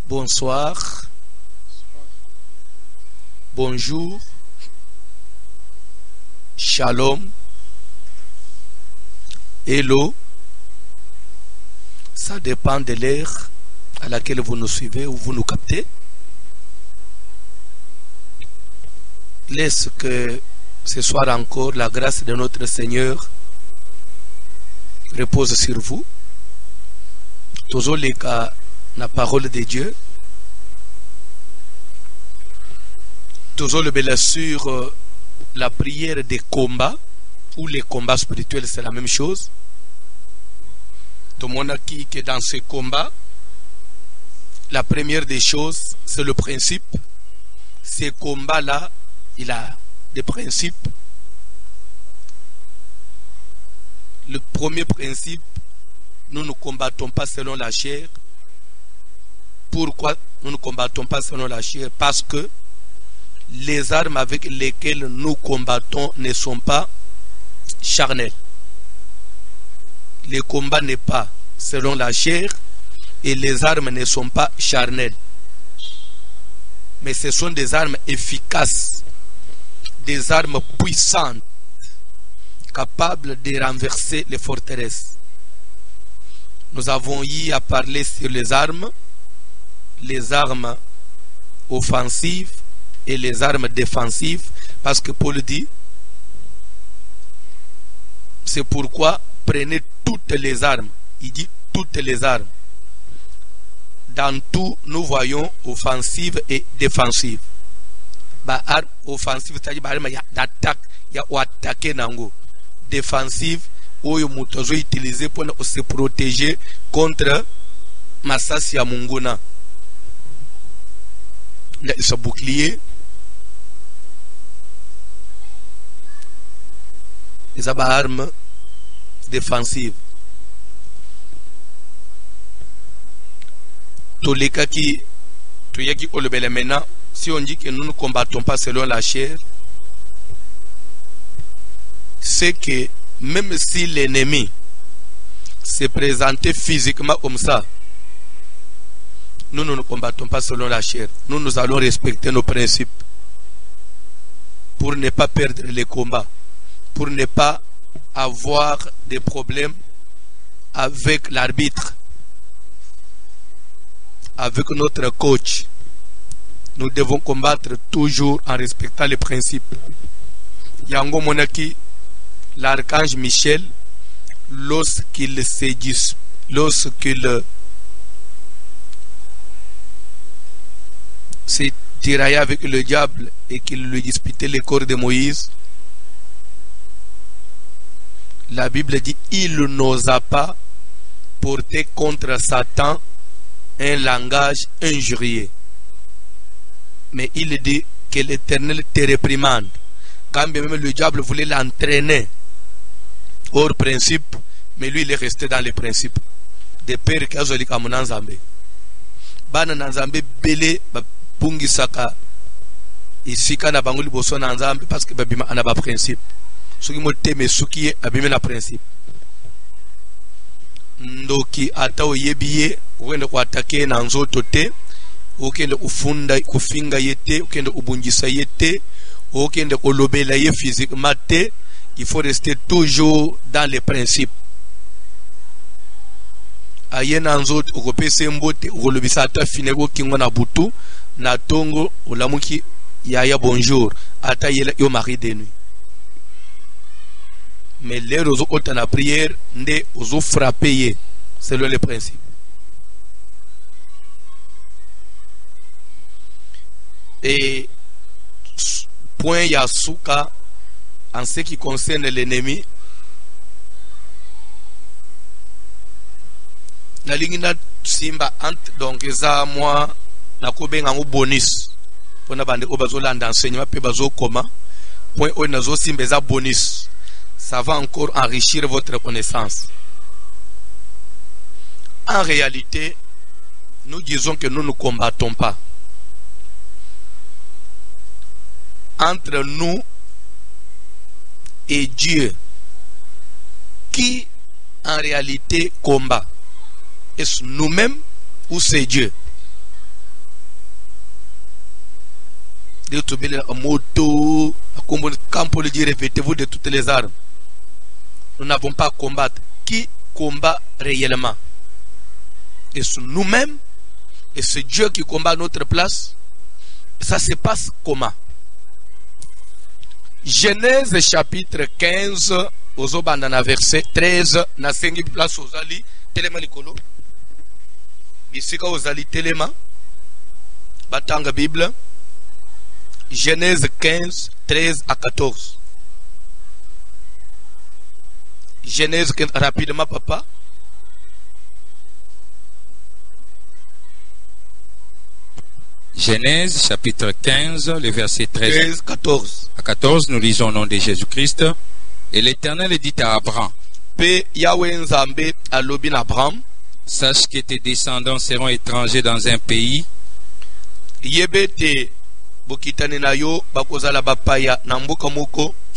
Bonsoir, bonjour, shalom, hello. Ça dépend de l'ère à laquelle vous nous suivez ou vous nous captez. Laisse que ce soir encore la grâce de notre Seigneur repose sur vous. Toujours les cas, la parole de Dieu. Toujours le bel sur la prière des combats ou les combats spirituels, c'est la même chose. Tout le monde a dit que dans ces combats, la première des choses, c'est le principe. Ces combats-là, il a des principes. Le premier principe, nous ne combattons pas selon la chair. Pourquoi nous ne combattons pas selon la chair? Parce que les armes avec lesquelles nous combattons ne sont pas charnelles. Le combat n'est pas selon la chair et les armes ne sont pas charnelles. Mais ce sont des armes efficaces, des armes puissantes, capables de renverser les forteresses. Nous avons eu à parler sur les armes offensives et les armes défensives, parce que Paul dit, c'est pourquoi prenez toutes les armes. Il dit toutes les armes. Dans tout, nous voyons offensive et défensive. Arme offensive, c'est-à-dire il y a d'attaque, il y a attaquer nango. Défensive, où il faut utiliser pour se protéger contre Massasi ya Munguna. Ce bouclier, les armes défensives. Tous les cas qui maintenant, si on dit que nous ne combattons pas selon la chair, c'est que même si l'ennemi s'est présenté physiquement comme ça, nous ne combattons pas selon la chair. Nous allons respecter nos principes pour ne pas perdre les combats, pour ne pas avoir des problèmes avec l'arbitre, avec notre coach. Nous devons combattre toujours en respectant les principes. Yango Monaki, l'archange Michel, lorsqu'il s'est tiraillé avec le diable et qu'il lui disputait le corps de Moïse, la Bible dit il n'osa pas porter contre Satan un langage injurieux, mais il dit que l'Éternel te réprimande. Quand même le diable voulait l'entraîner hors principe, mais lui il est resté dans les principes. De père kazoli kamuna nzambe bana na nzambe bele bapungisaka isika na bango liboso na nzambe parce que babima ana ba principe. Soki moteme suki abime na principe. Ndoki ata oyebiye wende ko attaquer na nzoto te, okende ufunda kufinga yete, okende ubungisa yete, okende kolobela ye physiquement te. Il faut rester toujours dans les principes. Ayena nzoto okopese mbote okolobisa ata finego kingo na butu na tongo olamuki yaya bonjour ata yela yo mari de nuit. Mais les roseaux ont la prière nde ozo frapper selon les principes. Et point yasuka en ce qui concerne l'ennemi, la ligne simba ant donc ça moi na ko benga ngo bonus pona bande obazolanda enseignement pe bazo comment point o nazo simba za bonus, ça va encore enrichir votre connaissance. En réalité, nous disons que nous ne combattons pas. Entre nous et Dieu, qui en réalité combat. Est-ce nous-mêmes ou c'est Dieu? Moto, quand Paul dit revêtez-vous de toutes les armes. Nous n'avons pas à combattre. Qui combat réellement? Est-ce nous-mêmes? Est-ce Dieu qui combat à notre place? Ça se passe comment? Genèse chapitre 15, Ozobandana verset 13, na sengi place ozali, telema likolo. Bisika ozali telema, batanga Bible. Genèse 15, 13 à 14. Genèse 15, rapidement papa. Genèse chapitre 15, le verset 13 14. à 14, nous lisons au nom de Jésus-Christ. Et l'Éternel dit à Abraham, sache que tes descendants seront étrangers dans un pays qui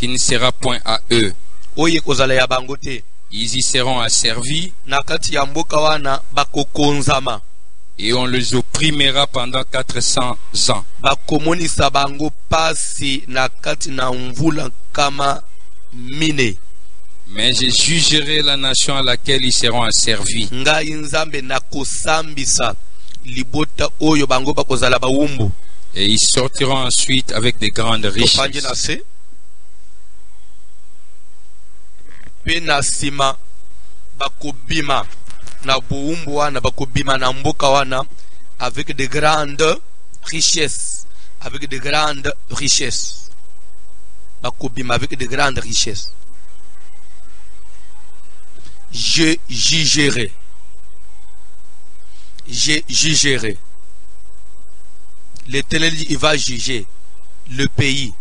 ne sera point à eux. Ils y seront asservis et on les opprimera pendant 400 ans. Mais je jugerai la nation à laquelle ils seront asservis. Et ils sortiront ensuite avec de grandes richesses. Avec de grandes richesses. Avec de grandes richesses. Avec de grandes richesses. Je jugerai. Je jugerai. L'Éternel dit, il va juger le pays.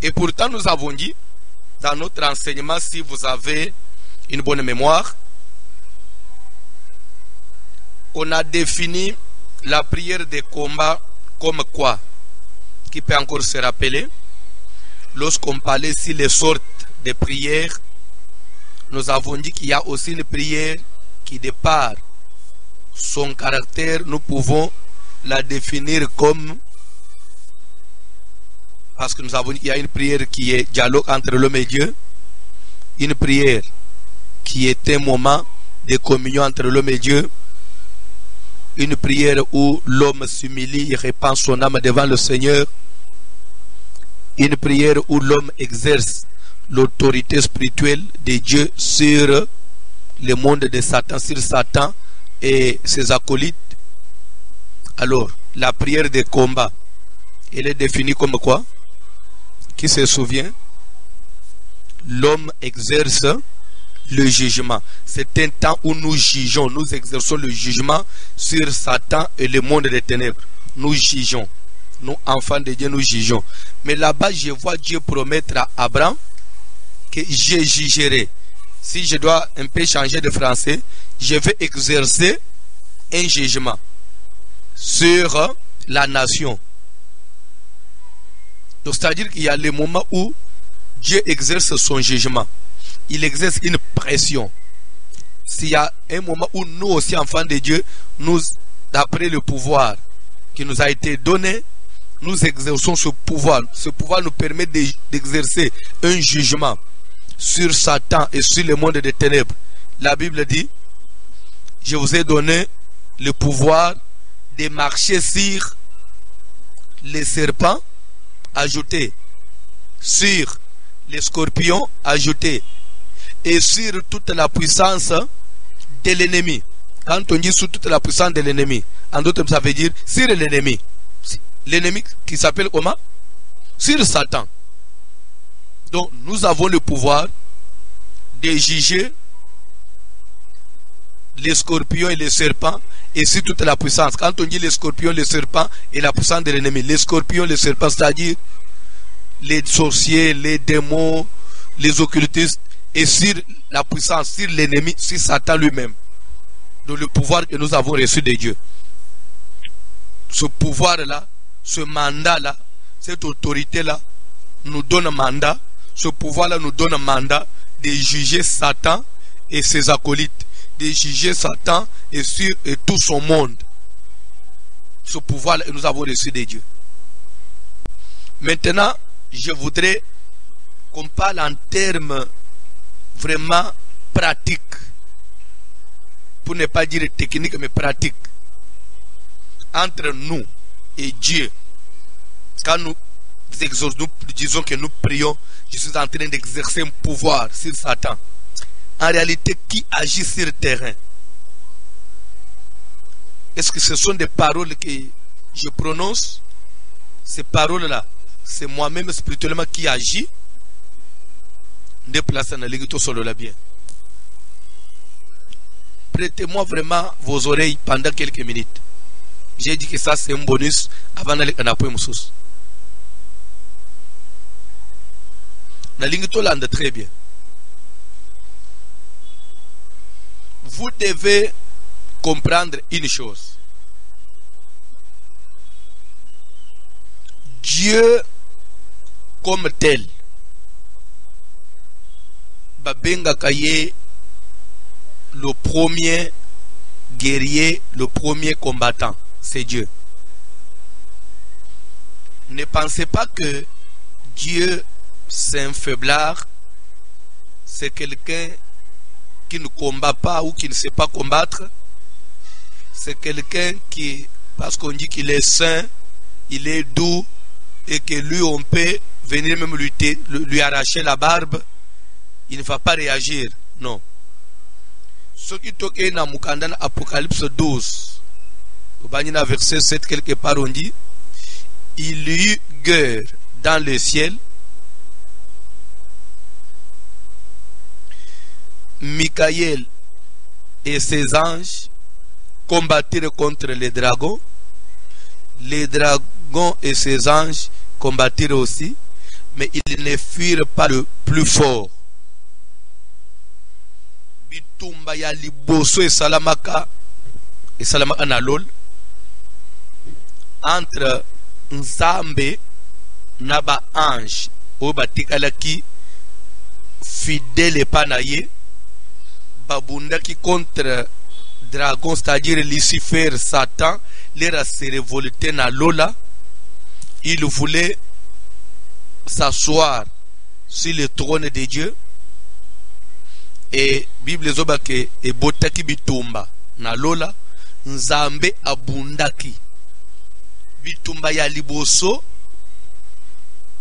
Et pourtant, nous avons dit, dans notre enseignement, si vous avez une bonne mémoire, on a défini la prière de combat comme quoi? Qui peut encore se rappeler? Lorsqu'on parlait sur les sortes de prières, nous avons dit qu'il y a aussi une prière qui, de par son caractère, nous pouvons la définir comme, parce que nous avons dit qu'il y a une prière qui est dialogue entre l'homme et Dieu, une prière qui est un moment de communion entre l'homme et Dieu, une prière où l'homme s'humilie et répand son âme devant le Seigneur, une prière où l'homme exerce l'autorité spirituelle de Dieu sur le monde de Satan, sur Satan et ses acolytes. Alors, la prière de combat, elle est définie comme quoi? Qui se souvient? L'homme exerce le jugement. C'est un temps où nous jugeons, nous exerçons le jugement sur Satan et le monde des ténèbres. Nous jugeons. Nous, enfants de Dieu, nous jugeons. Mais là-bas, je vois Dieu promettre à Abraham que je jugerai. Si je dois un peu changer de français, je vais exercer un jugement sur la nation. Donc, c'est-à-dire qu'il y a le moment où Dieu exerce son jugement. Il exerce une pression. S'il y a un moment où nous aussi, enfants de Dieu, nous, d'après le pouvoir qui nous a été donné, nous exerçons ce pouvoir. Ce pouvoir nous permet d'exercer un jugement sur Satan et sur le monde des ténèbres. La Bible dit, je vous ai donné le pouvoir de marcher sur les serpents, ajouté, sur les scorpions, ajouté, et sur toute la puissance de l'ennemi. Quand on dit sur toute la puissance de l'ennemi, en d'autres ça veut dire sur l'ennemi. L'ennemi qui s'appelle comment? Sur Satan. Donc nous avons le pouvoir de juger les scorpions et les serpents et sur toute la puissance. Quand on dit les scorpions, les serpents et la puissance de l'ennemi, les scorpions, les serpents, c'est-à-dire les sorciers, les démons, les occultistes, et sur la puissance, sur l'ennemi, sur Satan lui-même. Donc le pouvoir que nous avons reçu de Dieu. Ce pouvoir-là, ce mandat-là, cette autorité-là nous donne un mandat. Ce pouvoir-là nous donne un mandat de juger Satan et ses acolytes. de juger Satan et tout son monde. Ce pouvoir-là, nous avons reçu de Dieu. Maintenant, je voudrais qu'on parle en termes vraiment pratiques. Pour ne pas dire technique, mais pratique. Entre nous et Dieu. Quand nous disons que nous prions, je suis en train d'exercer un pouvoir sur Satan. En réalité, qui agit sur le terrain? Est-ce que ce sont des paroles que je prononce? Ces paroles-là, c'est moi-même spirituellement qui agit. Déplacez dans l'église solo là bien. Prêtez-moi vraiment vos oreilles pendant quelques minutes. J'ai dit que ça c'est un bonus avant d'aller en appuyer Moussous. La ligne Tolande très bien. Vous devez comprendre une chose. Dieu comme tel, Babenga Kaye, le premier guerrier, le premier combattant, c'est Dieu. Ne pensez pas que Dieu c'est un faiblard, c'est quelqu'un qui ne combat pas ou qui ne sait pas combattre. C'est quelqu'un qui, parce qu'on dit qu'il est saint, il est doux, et que lui on peut venir même lui arracher la barbe, il ne va pas réagir. Non. Ce qui toque dans Mukandana Apocalypse 12, au verset 7 quelque part on dit, il y eut guerre dans le ciel. Michael et ses anges combattirent contre les dragons. Les dragons et ses anges combattirent aussi, mais ils ne furent pas le plus fort. Bitumba ya liboso et salamaka nalol entre Nzambe naba ange o batikalaki fidèle panaye babundaki contre dragon, c'est-à-dire Lucifer, Satan, leur s'est révolté na lola. Il voulait s'asseoir sur le trône de Dieu. Et Bible zobake e botaki bitumba na lola, Nzambe abundaki bitumba ya liboso,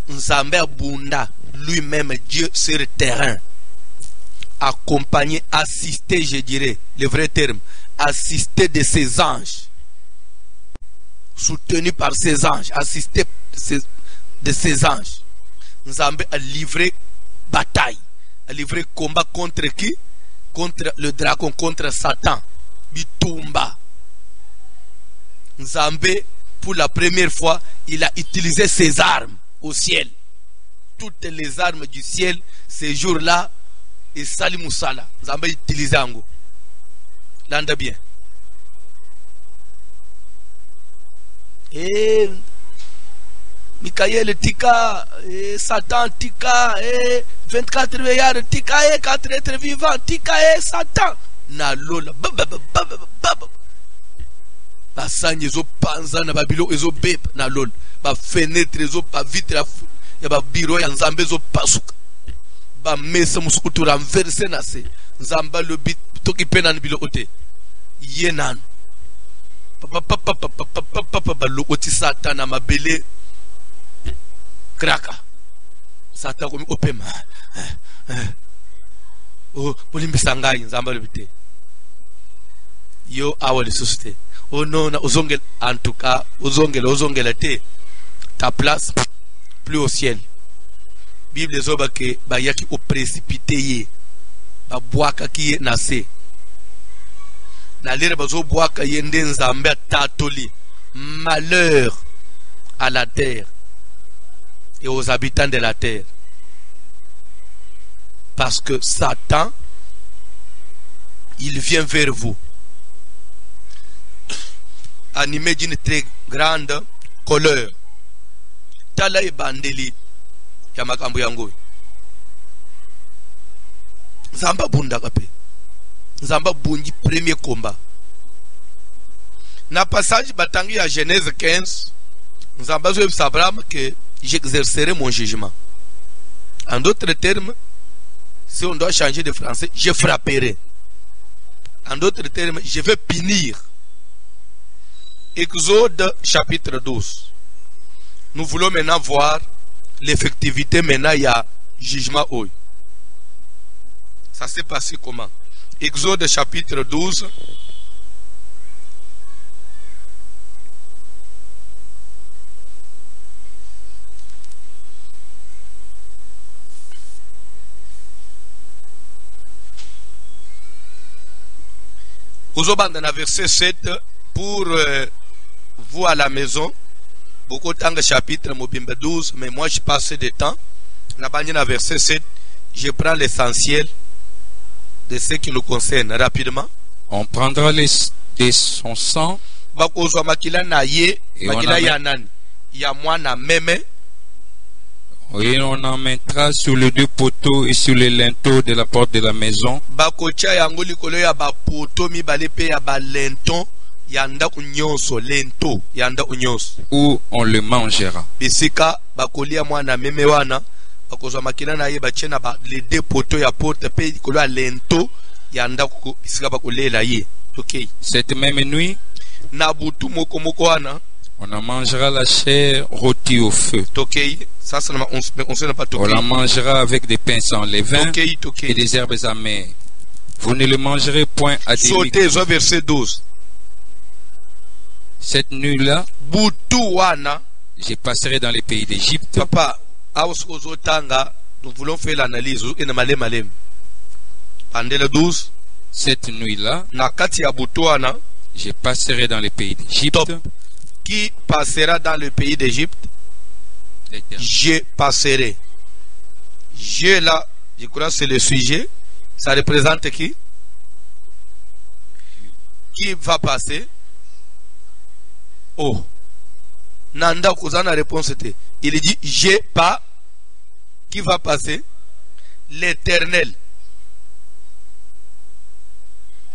Nzambe abunda lui-même, Dieu sur le terrain, accompagné, assisté, je dirais le vrai terme, assisté de ses anges, soutenu par ses anges, assisté de ses anges. Nzambe a livré bataille, a livré combat contre qui? Contre le dragon, contre Satan. Bitumba. Nzambe, pour la première fois, il a utilisé ses armes au ciel. Toutes les armes du ciel, ces jours-là, et Sali Moussala. Nzambe utilisé ango. Landa bien. Et Michael tika, et Satan tika, et 24 veillards tika, et 4 êtres vivants tika, et Satan. Na lola. Ba sanye zo panza na babilo ezo beb na lol. Ba fenêtre zo pa vitre ya ba biro ya Nzambe zo pasuka. Ba mesa musukutu renverser na se. Nzamba le bit toki pena bilo ote. Yenan. Papa lo oti Satan na mabele kraka. Satan komi opema. Oh, polimbisa ngai Nzamba le bite. Yo awali susute. Oh non, ozongel, en tout cas, ozongel te, ta place plus au ciel. Bible zoba ke ba yaki au précipité ye, ba boaka ki ye nase. Na lire ba zo boaka ye nde Nzambe tatoli. Malheur à la terre et aux habitants de la terre. Parce que Satan, il vient vers vous, animé d'une très grande colère. Tala e bandeli ya makambo yango. Nzamba bunda kape. Nzamba bungi premier combat. Na passage batangi à Genèse 15, Nzamba zoe Abraham que j'exercerai mon jugement. En d'autres termes, si on doit changer de français, je frapperai. En d'autres termes, je vais punir. Exode chapitre 12. Nous voulons maintenant voir l'effectivité maintenant, il y a jugement. Ça s'est passé comment? Exode chapitre 12. Dans le verset 7, pour vous à la maison, beaucoup de chapitre, Mobimba 12, mais moi je passe de temps. Là-bas, dans le verset 7, je prends l'essentiel de ce qui nous concerne rapidement. On prendra de son sang et on en mettra sur les deux poteaux et sur les linteaux de la porte de la maison. Où on le mangera. Cette même nuit, on en mangera la chair rôtie au feu. On la mangera avec des pains sans levain et des herbes amères. Vous ne le mangerez point à demi. Verset 12. Cette nuit-là, je passerai dans les pays d'Égypte. Papa, nous voulons faire l'analyse. Pendant le 12. Cette nuit-là, je passerai dans les pays d'Égypte. Qui passera dans le pays d'Égypte? Je passerai. Je là, je crois que c'est le sujet. Ça représente qui? Qui va passer? Oh. Nanda Kouzana réponse était. Il dit je pas. Qui va passer? L'Éternel.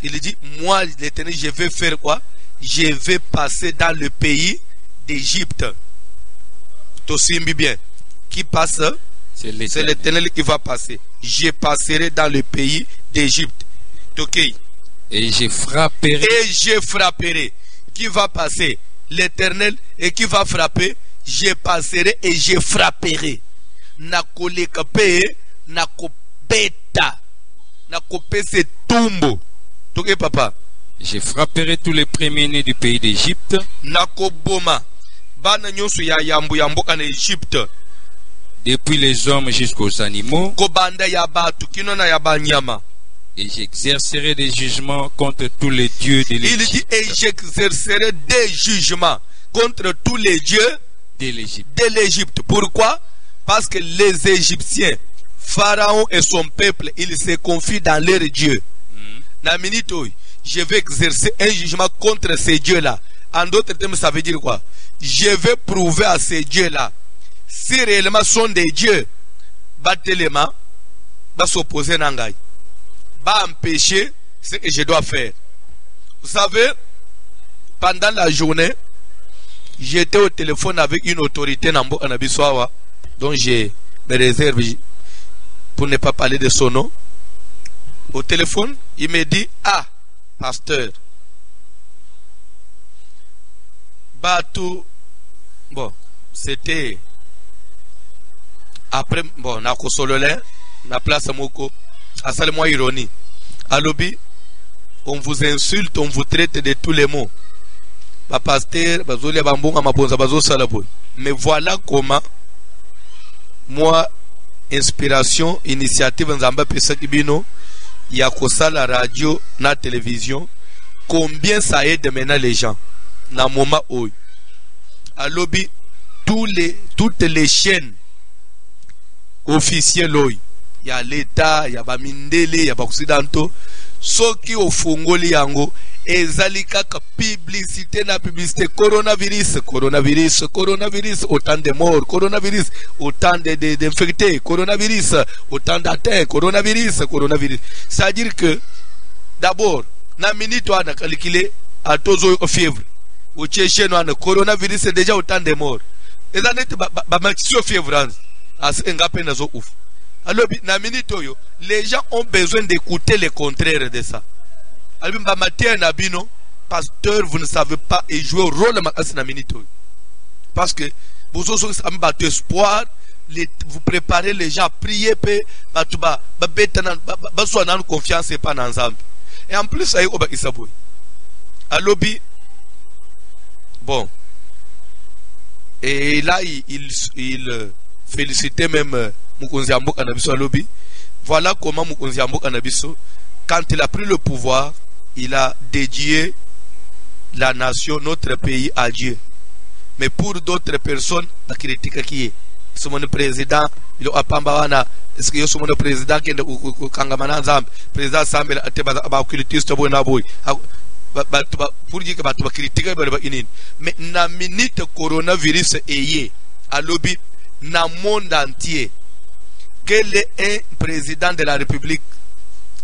Il dit moi l'Éternel, je vais faire quoi? Je vais passer dans le pays d'Égypte. Tosimbi bien. Qui passe? C'est l'Éternel qui va passer. Je passerai dans le pays d'Égypte. Ok. Et je frapperai. Et je frapperai. Qui va passer? L'Éternel. Et qui va frapper? Je passerai et je frapperai. Nakolekape, nakopeta, nakopese tumbo. Ok papa. Je frapperai tous les premiers-nés du pays d'Égypte. Nakoboma. Bana nyosu ya yambu yamboka na Égypte. Depuis les hommes jusqu'aux animaux. Kobanda ya batu kinona ya banyama. Et j'exercerai des jugements contre tous les dieux de l'Égypte. Il dit et j'exercerai des jugements contre tous les dieux de l'Égypte. Pourquoi? Parce que les Égyptiens, Pharaon et son peuple, ils se confient dans leur Dieu. Je vais exercer un jugement contre ces dieux-là. En d'autres termes, ça veut dire quoi? Je vais prouver à ces dieux-là, si réellement sont des dieux, batelema, va s'opposer nangai, va empêcher ce que je dois faire. Vous savez, pendant la journée, j'étais au téléphone avec une autorité Nambo Anabiswawa, dont je me réserve pour ne pas parler de son nom. Au téléphone, il me dit, ah, pasteur, Batou, bon, c'était après, bon, na kosololé, na place moko, à salement ironie. À l'obi, on vous insulte, on vous traite de tous les mots. Ba pasteur, bazoli bambonga mabonza bazo salaboy. Mais voilà comment, moi, inspiration, initiative, nzamba pesa kibino, yakosa la radio, na télévision, combien ça aide maintenant les gens. Na moment où à lobby toutes les chaînes officielles, il y a l'État, il y a Bamindele, il y a Occidentaux, ceux qui ont fongoli yango ezali kaka publicité na publicité, coronavirus, autant de morts, coronavirus, autant d'infectés, coronavirus, autant d'atteintes, coronavirus. C'est-à-dire que d'abord na minute wana calculer à tozo fièvre au chez nous coronavirus c'est déjà autant de morts et ça net ba maxio fièvre as ngape nazo ouf. Alors na minute oyo les gens ont besoin d'écouter le contraire de ça. Alors ba matin na bino pasteur, vous ne savez pas et jouer au rôle na minute oyo parce que vous aussi avez battu espoir. Vous préparez les gens à prier soit confiance et pas dans ensemble. Et en plus ça y est à lobby. Bon, et là il félicitait même Mukonzi Amboka Nabiso à lobby. Voilà comment Mukonzi Amboka Nabiso, quand il a pris le pouvoir, il a dédié la nation, notre pays à Dieu. Mais pour d'autres personnes, la critique qui est mon président, il a pas wana est-ce que yo mon président qui est kangamana nzambe président Sambela ateba ba occultiste bona boy pour dire que ba critiquer ba inine mais na minute coronavirus eye à lobby na monde entier quel est un président de la République,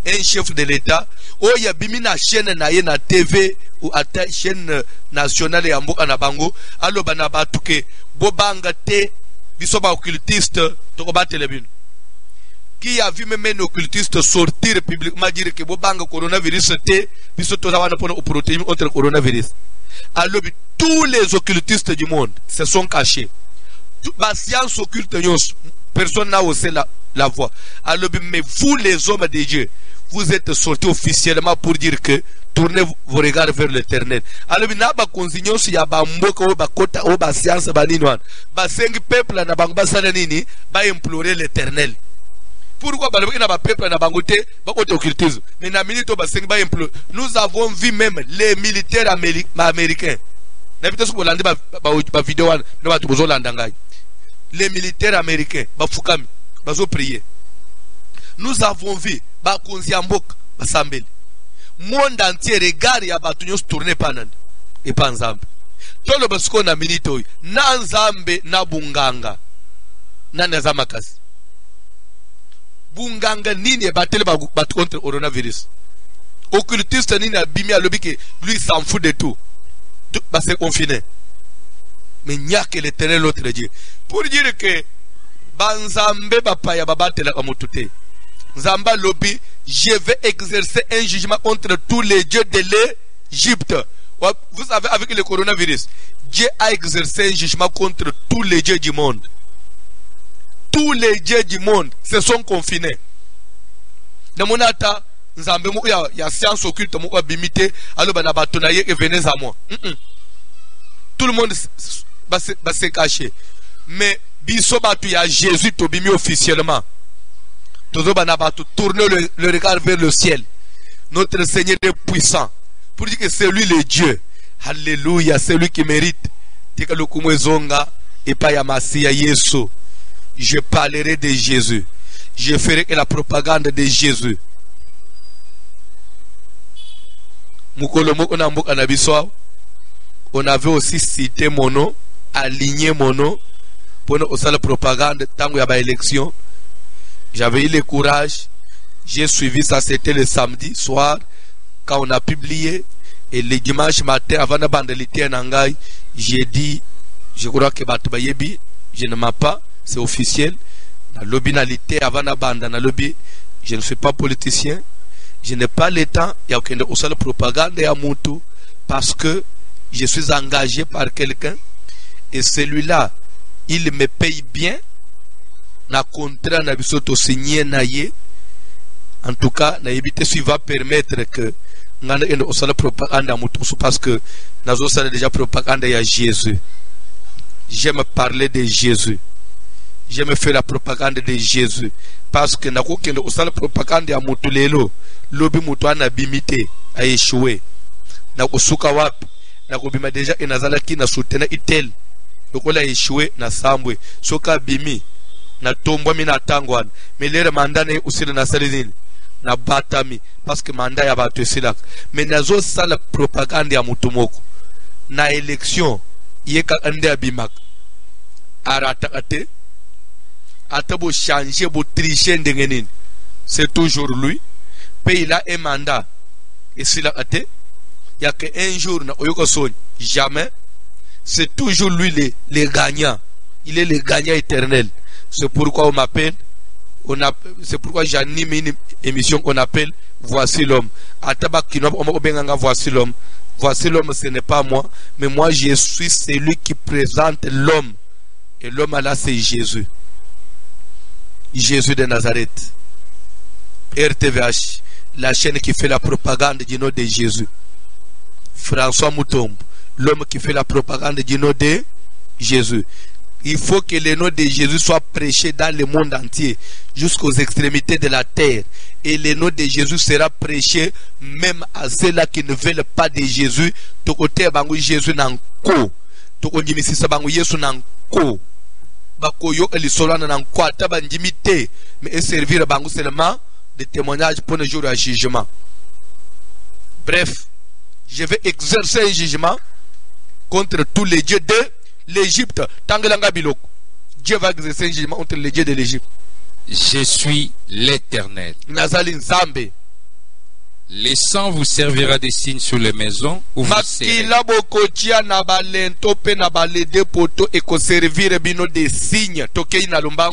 un chef de l'État oya bimina chaîne na ye na TV ou à chaîne nationale ya mboka na bango aloba na batuke bobanga te bisoba occultiste to battre les buts. Qui a vu même un occultiste sortir publiquement dire que bobanga coronavirus te biso to zawana pour protéger contre le coronavirus. Alors tous les occultistes du monde se sont cachés. La science occulte, personne n'a osé la voix. Alors mais vous les hommes de Dieu, vous êtes sortis officiellement pour dire que tournez vos regards vers l'éternel. Alors, il y a des si y a des science, des peuple na implorer l'éternel. Pourquoi il y a des peuples na bangote occultisme. Mais nous avons vu même les militaires américains. Les militaires américains, prier. Nous avons vu Bakonzi Ambok, Basambeli. Monde entier regarde ya batu tourner panan et pas nzambe. Tolo basko na minito na nzambe na bunganga na nazamakasi. Bunganga nini batele batu contre coronavirus. Occultiste nini abimi alobi que lui s'en fout de tout. Tout va se confiner. Mais n'y a que l'éternel l'autre Dieu. Pour dire que banzambe bapaya babatela amutute. Nzamba lobi, je vais exercer un jugement contre tous les dieux de l'Égypte. Vous savez, avec le coronavirus, Dieu a exercé un jugement contre tous les dieux du monde. Tous les dieux du monde se sont confinés. Dans mon ata, nzambe mo ya science occulte mo bimité, alors bana batonaye et venez à moi. Tout le monde va se cacher. Mais biso batu ya Jésus to bimi officiellement. Tournez le regard vers le ciel. Notre Seigneur est puissant. Pour dire que c'est lui le Dieu. Alléluia, c'est lui qui mérite. Je parlerai de Jésus. Je ferai la propagande de Jésus. On avait aussi cité mon nom, aligné mon nom pour la propagande tant qu'il y a élection. J'avais eu le courage, j'ai suivi ça, c'était le samedi soir, quand on a publié, et le dimanche matin, avant la bandalité en Angaï, j'ai dit, je crois que Batubayebi, je ne mens pas, c'est officiel, la lobinalité avant la bande, la lobby, je ne suis pas politicien, je n'ai pas le temps, il y a aucune propagande à Moutou, parce que je suis engagé par quelqu'un, et celui-là, il me paye bien, na contrat na bisoto signé na ye en tout cas na éviter si va permettre que ngana endo osala propagande mutusu parce que nazo sala déjà propagande ya Jésus. J'aime parler de Jésus, j'aime faire la propagande de Jésus parce que nako kendo osala propagande ya mutu lelo lobi mutu ana bimité a échoué na kosuka wapi na kobima déjà inazala ki na soutenir itel lokola échoué na sambwe soka bimi na tombo mi na tangwan mais les mandats ne usile na salini na batami parce que mandat ya batu sila mais nazo sala propagande ya mutumoko na élection yeka ande abimak aratakate atabo changer bo tricher ndengenine c'est toujours lui puis il a un mandat Et s'il a été, il n'y a qu'un jour, jamais. C'est toujours lui le gagnant. Il est le gagnant éternel. C'est pourquoi on m'appelle, c'est pourquoi j'anime une émission qu'on appelle Voici l'homme. Voici l'homme. Voici l'homme, ce n'est pas moi, mais moi je suis celui qui présente l'homme. Et l'homme là, c'est Jésus. Jésus de Nazareth. RTVH, la chaîne qui fait la propagande du nom de Jésus. François Moutombe, l'homme qui fait la propagande du nom de Jésus. Il faut que le nom de Jésus soit prêché dans le monde entier, jusqu'aux extrémités de la terre. Et le nom de Jésus sera prêché même à ceux-là qui ne veulent pas de Jésus. Tokote bangu Jésus nanko. Tokonjimisisa bangu Yesu nanko. Bakoyo elisolana nanko atabanjimite. Mais servir bangu seulement de témoignage pour le jour du jugement. Bref, je vais exercer un jugement contre tous les dieux de l'Égypte. Dieu va exercer un jugement contre les dieux de l'Égypte. Je suis l'Éternel. Le sang vous servira de signe sur les maisons où vous serez.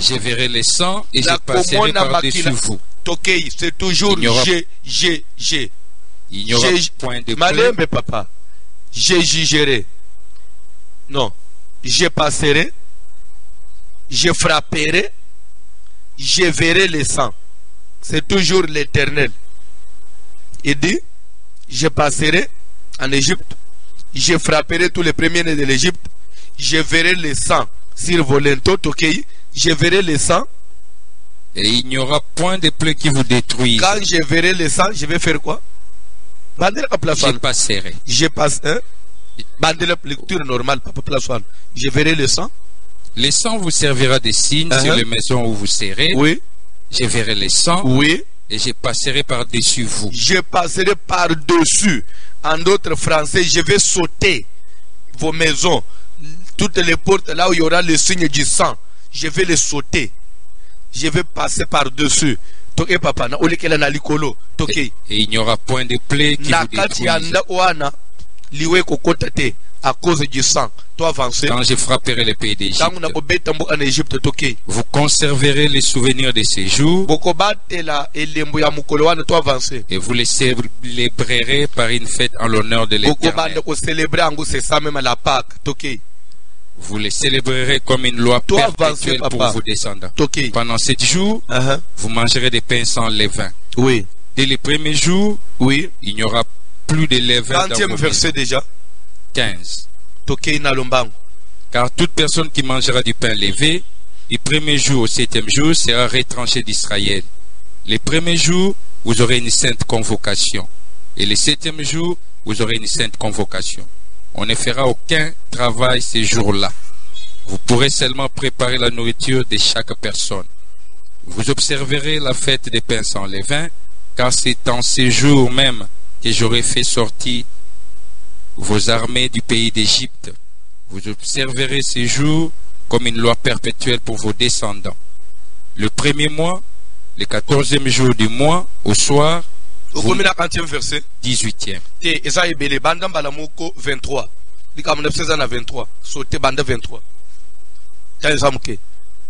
Je verrai les sangs et je passerai par-dessus vous. C'est toujours il n'y aura point de plaie. Papa. Je jugerai. Non. Je passerai. Je frapperai. Je verrai le sang. C'est toujours l'Éternel. Il dit, je passerai en Égypte. Je frapperai tous les premiers-nés de l'Égypte. Je verrai le sang. Sur Volento, Tokei, je verrai le sang. Et il n'y aura point de plaie qui vous détruise. Quand je verrai le sang, je vais faire quoi? Je passerai. Je passe, hein? La lecture normale, papa Plaswan. Je verrai le sang. Le sang vous servira de signe sur les maisons où vous serez. Oui. Je verrai le sang. Oui. Et je passerai par-dessus vous. Je passerai par-dessus. En d'autres français, je vais sauter vos maisons. Toutes les portes là où il y aura le signe du sang. Je vais les sauter. Je vais passer par-dessus. Et il n'y aura point de plaie qui vous détruise. À cause du sang. Quand je frapperai les pays d'Égypte, vous conserverez les souvenirs de ces jours et vous les célébrerez par une fête en l'honneur de l'Éternel. Vous les célébrerez comme une loi perpétuelle pour vos descendants. Pendant 7 jours, vous mangerez des pains sans levain. Oui. Dès les premiers jours, il n'y aura plus de levain dans vos verset déjà. 15. Car toute personne qui mangera du pain levé, du premier jour au 7e jour, sera retranchée d'Israël. Les premiers jours, vous aurez une sainte convocation. Et le 7e jour, vous aurez une sainte convocation. On ne fera aucun travail ces jours-là. Vous pourrez seulement préparer la nourriture de chaque personne. Vous observerez la fête des pains sans levain, car c'est en ces jours même que j'aurai fait sortir vos armées du pays d'Égypte. Vous observerez ces jours comme une loi perpétuelle pour vos descendants. Le premier mois, le 14e jour du mois, au soir, 18e. 23.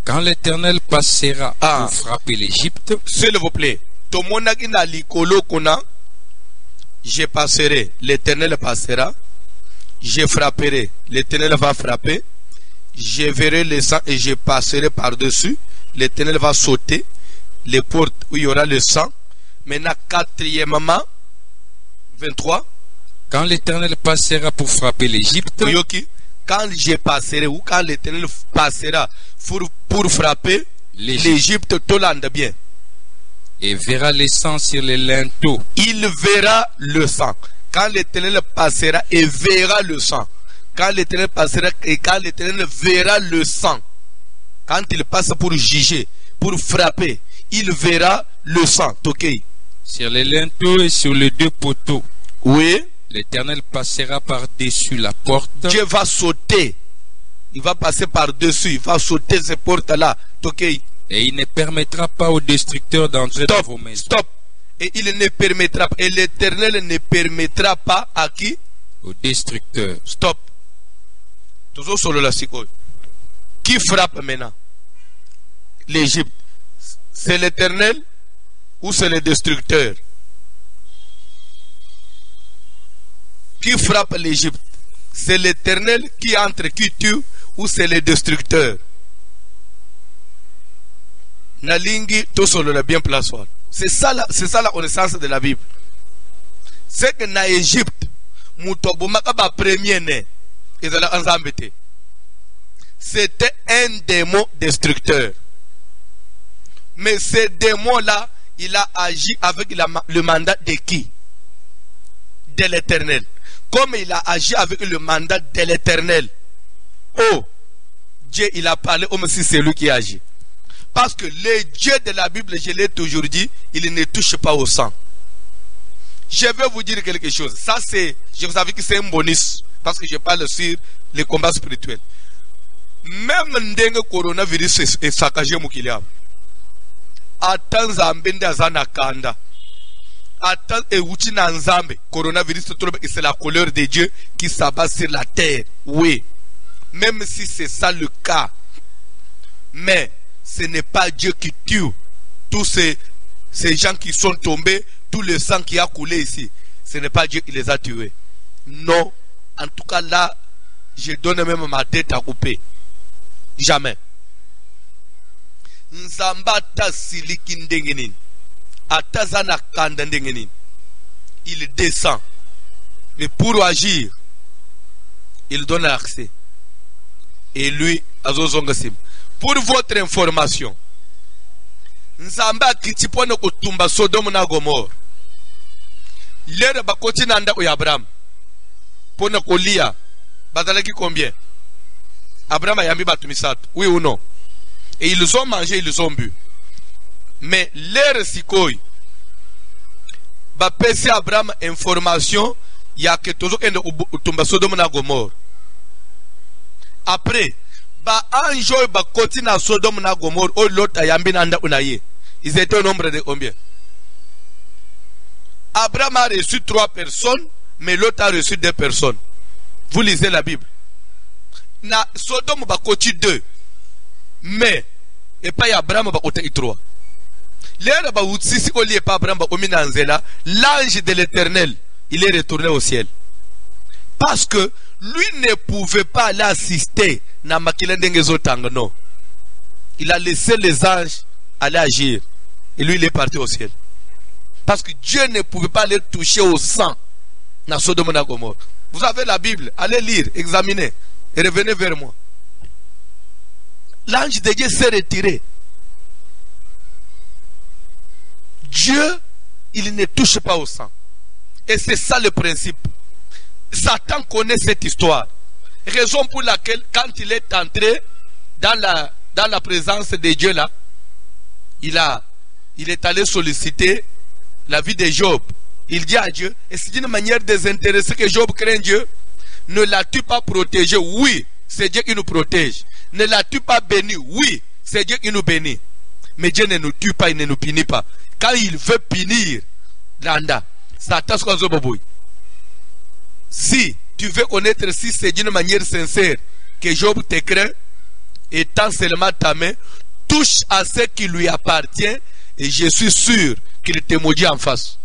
Quand l'Éternel passera pour frapper l'Égypte, s'il vous plaît, je passerai, l'Éternel passera, je frapperai, l'Éternel va frapper, je verrai le sang et je passerai par-dessus, l'Éternel va sauter les portes où il y aura le sang. Maintenant, 4e, 23. Quand l'Éternel passera pour frapper l'Égypte, quand je passerai ou quand l'Éternel passera pour frapper l'Égypte, tout l'ande bien. Et verra le sang sur les linteaux. Il verra le sang. Quand l'Éternel passera et verra le sang. Quand l'Éternel passera et quand l'Éternel verra le sang. Quand il passe pour juger, pour frapper, il verra le sang. Sur les linteaux et sur les 2 poteaux. Oui. L'Éternel passera par-dessus la porte. Dieu va sauter. Il va passer par-dessus. Il va sauter ces portes-là. Et il ne permettra pas aux destructeurs d'entrer dans vos maisons. Stop. Et il ne permettra pas, et l'Éternel ne permettra pas à qui? Au destructeur. Stop. Toujours solo la sikoy. Qui frappe maintenant? L'Égypte. C'est l'Éternel ou c'est le destructeur? Qui frappe l'Égypte? C'est l'Éternel qui entre, qui tue, ou c'est le destructeur? Nalingi tout solo la bien place. C'est ça la connaissance de la Bible. C'est que na Égypte, Moutobumaka ba premier né, c'était un démon destructeur. Mais ce démon-là, il a agi avec le mandat de qui? De l'Éternel. Comme il a agi avec le mandat de l'Éternel. Oh, Dieu, il a parlé comme si c'est lui qui agit. Parce que le Dieu de la Bible, je l'ai toujours dit, il ne touche pas au sang. Je vais vous dire quelque chose. Ça, c'est, je vous avais dit que c'est un bonus. Parce que je parle sur les combats spirituels. Même le coronavirus est saccagé Moukilia. Attends Zambende Azana Kanda. Attends Eutina Nzambe. Coronavirus, c'est la couleur de Dieu qui s'abat sur la terre. Oui. Même si c'est ça le cas. Mais ce n'est pas Dieu qui tue tous ces gens qui sont tombés, tout le sang qui a coulé ici. Ce n'est pas Dieu qui les a tués. Non. En tout cas là, je donne même ma tête à couper. Jamais. Nzamba ta siliki ndengenin. Atazana kanda ndengenin. Il descend. Mais pour agir, il donne accès. Et lui, azozongasim. Pour votre information, Nzamba kitipone kutumba Sodome na Gomorre. Lere bakoti nanda u Abraham. Pona kolia. Bazalaki combien? Abraham a yambi batumisat. Oui ou non? Et ils ont mangé, ils ont bu. Mais lere sikoy. Ba pesi Abraham information. Ya que tozo kende utumba Sodome na Gomorre. Après, ba anjo ba koti na Sodome na Gomorre o l'autre yambi nanda unaye. Ils étaient au nombre de combien? Abraham a reçu 3 personnes, mais l'autre a reçu 2 personnes. Vous lisez la Bible. Na Sodome ba koti 2. Mais et pas Abraham ba koti 3. L'air ba utsisi ko lié pas Abraham ba komina nzela, l'ange de l'Éternel, il est retourné au ciel. Parce que lui ne pouvait pas aller assister na makilendenge zotanga, non. Il a laissé les anges aller agir. Et lui, il est parti au ciel. Parce que Dieu ne pouvait pas aller toucher au sang na Sodome na Gomorre. Vous avez la Bible, allez lire, examinez et revenez vers moi. L'ange de Dieu s'est retiré. Dieu, il ne touche pas au sang. Et c'est ça le principe. Satan connaît cette histoire. Raison pour laquelle, quand il est entré dans la présence de Dieu là, il est allé solliciter la vie de Job. Il dit à Dieu, et c'est d'une manière désintéressée que Job craint Dieu. Ne l'as-tu pas protégé? Oui, c'est Dieu qui nous protège. Ne l'as-tu pas béni? Oui, c'est Dieu qui nous bénit. Mais Dieu ne nous tue pas, il ne nous punit pas. Quand il veut punir, Landa, Satan se passe au boboui. Si tu veux connaître si c'est d'une manière sincère que Job te craint, étends seulement ta main, touche à ce qui lui appartient, et je suis sûr qu'il te maudit en face.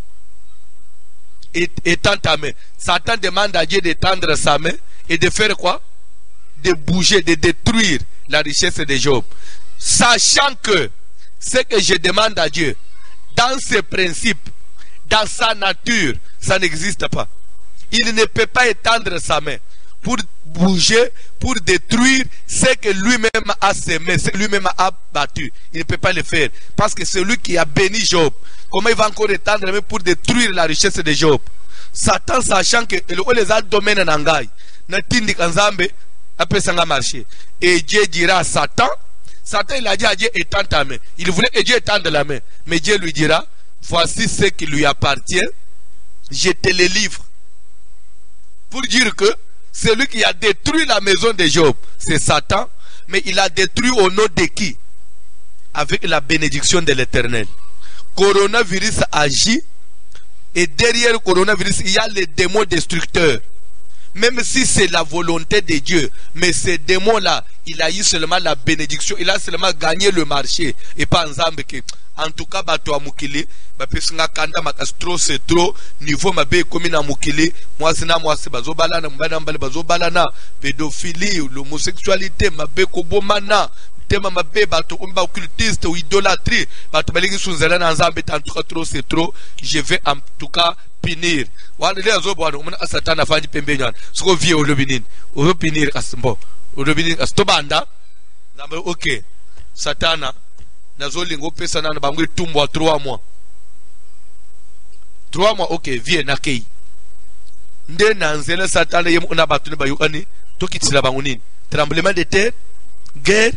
Étends ta main. Satan demande à Dieu d'étendre sa main et de faire quoi? De bouger, de détruire la richesse de Job. Sachant que ce que je demande à Dieu, dans ses principes, dans sa nature, ça n'existe pas. Il ne peut pas étendre sa main pour bouger, pour détruire ce que lui-même a semé, ce que lui-même a battu. Il ne peut pas le faire. Parce que c'est lui qui a béni Job. Comment il va encore étendre la main pour détruire la richesse de Job? Satan, sachant que les autres domaines en angaï, n'atteindent qu'Anzambe, après ça va marcher. Et Dieu dira à Satan, Satan il a dit à Dieu étends ta main. Il voulait que Dieu étende la main. Mais Dieu lui dira, voici ce qui lui appartient, je te le livre. Pour dire que celui qui a détruit la maison de Job, c'est Satan, mais il a détruit au nom de qui? Avec la bénédiction de l'Éternel. coronavirus agit, et derrière le coronavirus, il y a les démons destructeurs. Même si c'est la volonté de Dieu, mais ces démons-là, il a eu seulement la bénédiction, il a seulement gagné le marché, et pas ensemble que, en tout cas, bato a mukili, bapesinga kanda makastro c'est trop, niveau mabe komi na mukili, moi c'est bazobalana, mbana bazobalana, pédophilie, l'homosexualité, mabe kobomana, tema mabe bato omba occultiste ou idolâtrie, bato baliki sunzela na nzambe, en tout cas trop c'est trop, je vais en tout cas punir. Wale le azo bwana umana asatana fanyi pembe nyana. Soko vie olobinin. Ozo punir kasimbo. Olobinin astobanda. Namba OK. Satana nazo lingo pesa na bangu tumbo a 3 mois. 3 mois OK, vie na kei. Nde na nzela satana yemu na batuni bayukani tokitila bangu nini? Tremblement de terre, guerre,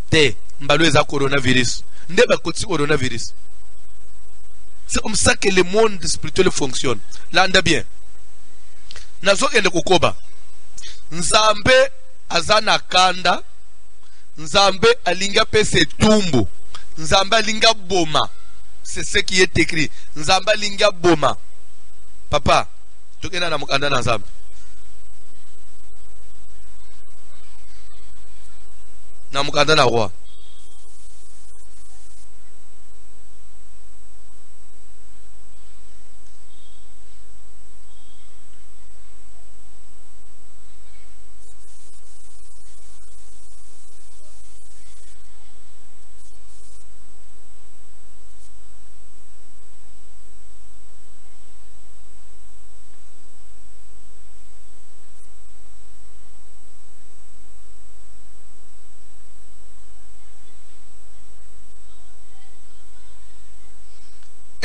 te mbalo eza coronavirus. Nde bakoti coronavirus. C'est comme ça que le monde spirituel fonctionne. Là, on a bien. Nazo ende kukoba. Nzambe azana kanda. Nzambe alinga pese tumbo. Nzambe alinga boma. C'est ce qui est écrit. Nzambe alinga boma. Papa, tokena na mukanda na nzambe. Na mukanda na roi.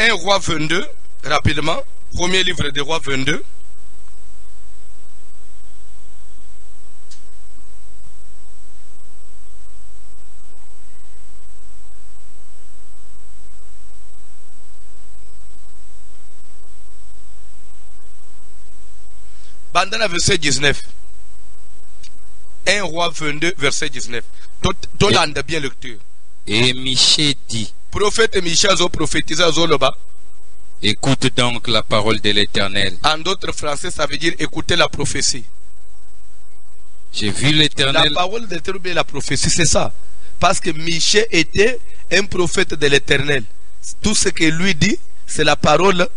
Un roi 22, rapidement, premier livre des rois 22. Bandana verset 19. Un roi 22, verset 19. Tolanda bien lecture. Et Michée dit, Prophète Michée a prophétisé à Zoloba. écoute donc la parole de l'Éternel. En d'autres français, ça veut dire écouter la prophétie. J'ai vu l'Éternel. La parole de l'Éternel, la prophétie, c'est ça. Parce que Michée était un prophète de l'Éternel. Tout ce que lui dit, c'est la parole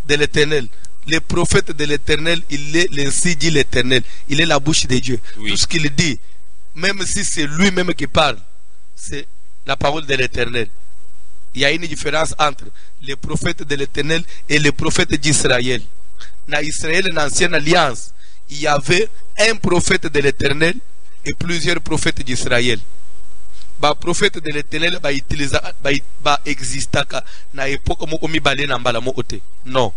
de l'Éternel. Le prophète de l'Éternel, il est l'ainsi dit l'Éternel. Il est la bouche de Dieu. Oui. Tout ce qu'il dit, même si c'est lui-même qui parle, c'est la parole de l'Éternel. Il y a une différence entre les prophètes de l'Éternel et les prophètes d'Israël. Dans Israël, dans l'ancienne alliance, il y avait un prophète de l'Éternel et plusieurs prophètes d'Israël. Le prophète de l'Éternel va exister dans l'époque où non.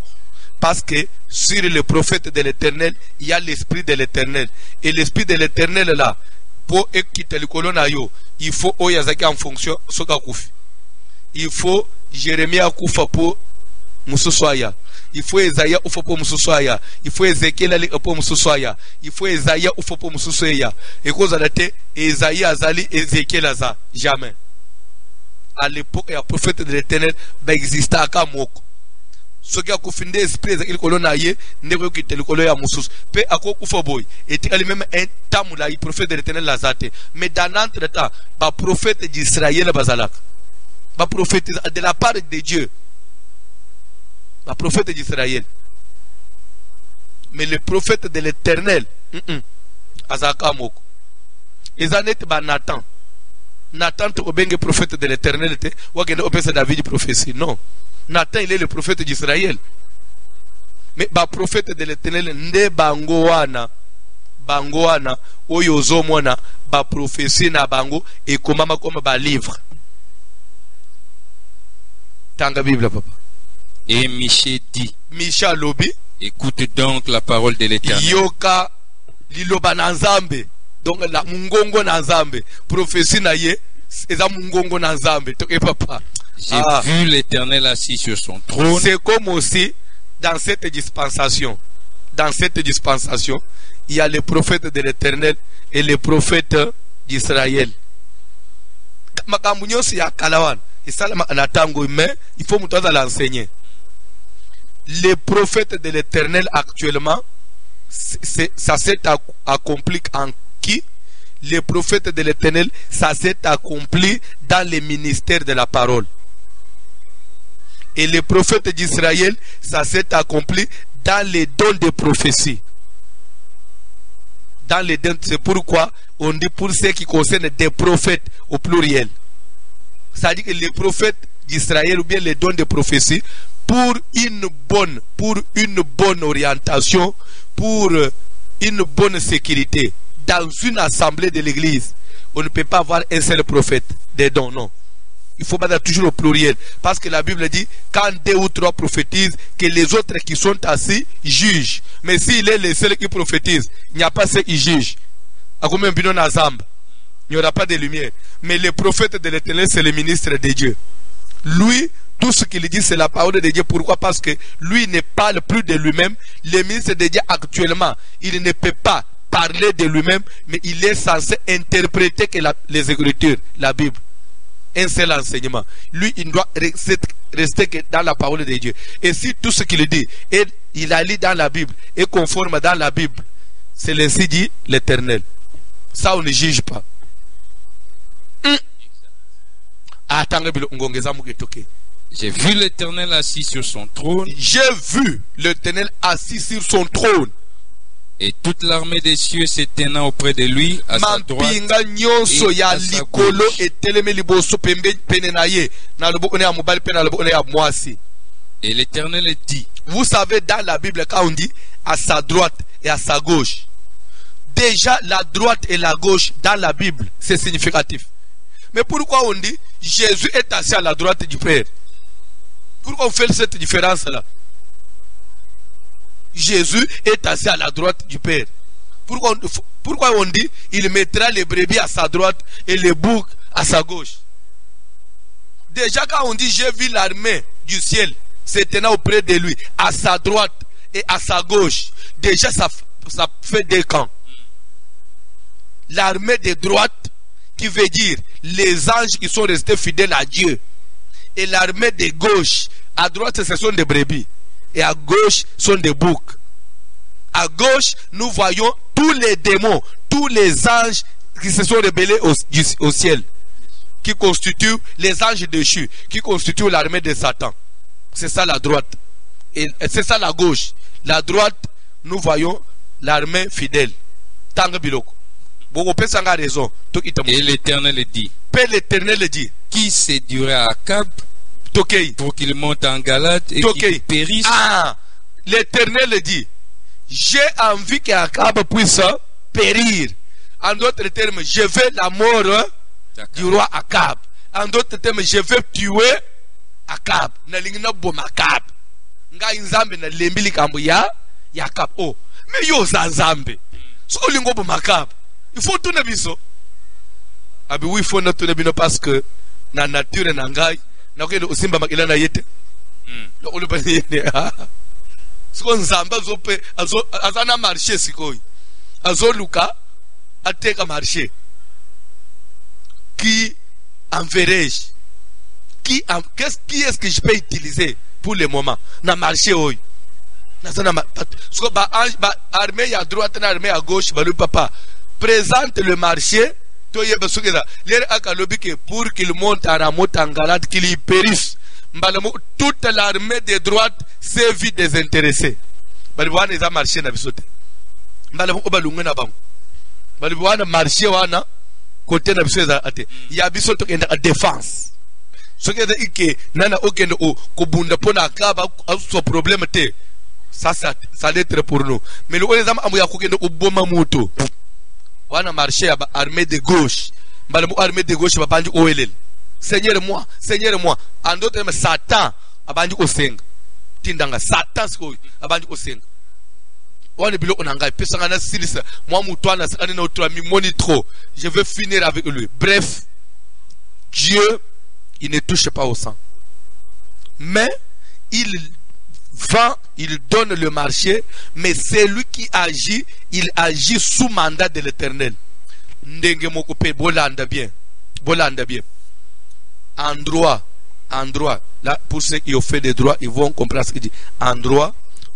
Parce que sur le prophète de l'Éternel, il y a l'esprit de l'Éternel. Et l'esprit de l'Éternel là, pour quitter le colon, il faut Oyazaki en fonction de il faut Jérémie Akoufa pour Moussosoya. Il faut Esaïa Oufa pour Moussosoya. Il faut Ézéchiel Ali pour Moussosoya. Il faut Esaïa Oufa pour Moussosoya. Et cause à la tête, Esaïa Azali, Ézéchiel Aza. Jamais. À l'époque, il y a un prophète de l'Éternel qui existait à Kamoko. Ce qui a confondé l'esprit de l'Éternel, n'est pas que le colon à Moussous. Peu à quoi Oufa Boy. Et il y a même un tamoula, le prophète de l'Éternel Lazate. Mais dans l'entretemps, le prophète d'Israël Bazalak. Va prophétiser de la part de Dieu. La prophète d'Israël. Mais le prophète de l'Éternel, Azaka Moko. Ils en étaient Nathan. Nathan, tu es le prophète de l'Éternel. Ou tu es David prophétie. Non. Nathan, il est le prophète d'Israël. Mais le prophète de l'Éternel, ne bangoana. Bangoana. Oyozo mona. Ba prophétie na bango. Et comment ba livre. Tanga Bible, papa. Et Michée dit, Michée lobi, écoute donc la parole de l'Éternel. Yoka liloba na nzambe. Donc la mungongo na nzambe. Prophétie na ye, eza mungongo na nzambe. Toke papa. J'ai vu l'Éternel assis sur son trône. C'est comme aussi dans cette dispensation. Dans cette dispensation, il y a les prophètes de l'Éternel et les prophètes d'Israël. Makambu nyonso ya kalawan Et ça, mais il faut l'enseigner. Les prophètes de l'Éternel actuellement, ça s'est accompli en qui? Les prophètes de l'Éternel, ça s'est accompli dans les ministères de la parole. Et les prophètes d'Israël, ça s'est accompli dans les dons de prophétie. Dans les dons, c'est pourquoi on dit pour ceux qui concernent des prophètes au pluriel. Ça dit que les prophètes d'Israël ou bien les dons de prophétie, pour une bonne orientation, pour une bonne sécurité, dans une assemblée de l'église, on ne peut pas avoir un seul prophète des dons, non. Il faut mettre toujours au pluriel. Parce que la Bible dit, quand 2 ou 3 prophétisent, que les autres qui sont assis jugent. Mais s'il est le seul qui prophétise, il n'y a pas ceux qui jugent. Il n'y aura pas de lumière. Mais le prophète de l'Éternel, c'est le ministre de Dieu. Lui, tout ce qu'il dit, c'est la parole de Dieu. Pourquoi? Parce que lui ne parle plus de lui-même. Le ministre de Dieu, actuellement, il ne peut pas parler de lui-même, mais il est censé interpréter que les Écritures, la Bible. Un seul enseignement. Lui, il doit rester dans la parole de Dieu. Et si tout ce qu'il dit, il a lu dans la Bible, est conforme dans la Bible, c'est ainsi dit l'Éternel. Ça, on ne juge pas. J'ai vu l'Éternel assis sur son trône. J'ai vu l'Éternel assis sur son trône. Et toute l'armée des cieux se tenant auprès de lui, à sa droite et à sa gauche. Et l'Éternel dit. Vous savez, dans la Bible, quand on dit à sa droite et à sa gauche, déjà la droite et la gauche dans la Bible, c'est significatif. Mais pourquoi on dit Jésus est assis à la droite du Père? Pourquoi on fait cette différence-là? Jésus est assis à la droite du Père. Pourquoi on dit il mettra les brebis à sa droite et les boucs à sa gauche? Déjà quand on dit j'ai vu l'armée du ciel se tenant auprès de lui, à sa droite et à sa gauche, déjà ça fait 2 camps. L'armée de droite, qui veut dire les anges qui sont restés fidèles à Dieu, et l'armée de gauche, à droite ce sont des brebis et à gauche sont des boucs. À gauche nous voyons tous les démons, tous les anges qui se sont rebellés au ciel, qui constituent les anges déchus, qui constituent l'armée de Satan. C'est ça la droite. Et c'est ça la gauche. La droite, nous voyons l'armée fidèle. Tango biloko. Et l'Éternel dit. L'Éternel dit. Qui séduira Akab pour qu'il monte en Galate et qu'il périsse? Ah, l'Éternel dit. J'ai envie qu'Akab puisse périr. En d'autres termes, je veux la mort du roi Akab. En d'autres termes, je veux tuer Akab. Nalingna bom Akab. Nga inzambe na lembili kambu ya Akab. Oh, mais yo zanzambe. So lingo bom Akab. Il faut tout nebiso. Abi oui, il faut not tout nebino parce que na nature na ngai na ko osimba makila na yete. Lo ulu bani yene. Siko nzamba zope azana marché sikoi. Azo luka ateka marché. Qui enverrai-je? Qui est-ce que je peux utiliser pour le moment? Na marché oi. Na zana so ba armée à droite na armée à gauche ba le papa présente le marché. Pour qu'il monte à Ramoth en Galate, qu'il y périsse. Toute l'armée de droite s'est vue désintéressée. Il y a marché na bisote. Il y a bisote qui est en défense. Ce qui est que nana okende kobunda pona akaba so problème te. Ça l'être pour nous. Mais le exemple amu ya kokende oboma moto. Wana marché à armée de gauche. Malamu armée de gauche babandi oelel. Seigneur moi. En d'autres termes, Satan abandi osenga. Tindanga Satan sko abandi osenga. Wana bilo onanga pesanga na silisa. Moi mutwana sakani na otra mi monitro. Je veux finir avec lui. Bref, Dieu, il ne touche pas au sang. Mais il donne le marché, mais c'est lui qui agit, il agit sous mandat de l'Éternel. Ndenge mokope bolanda bien. Endroit En droit, là, pour ceux qui ont fait des droits, ils vont comprendre ce qu'il dit. En droit,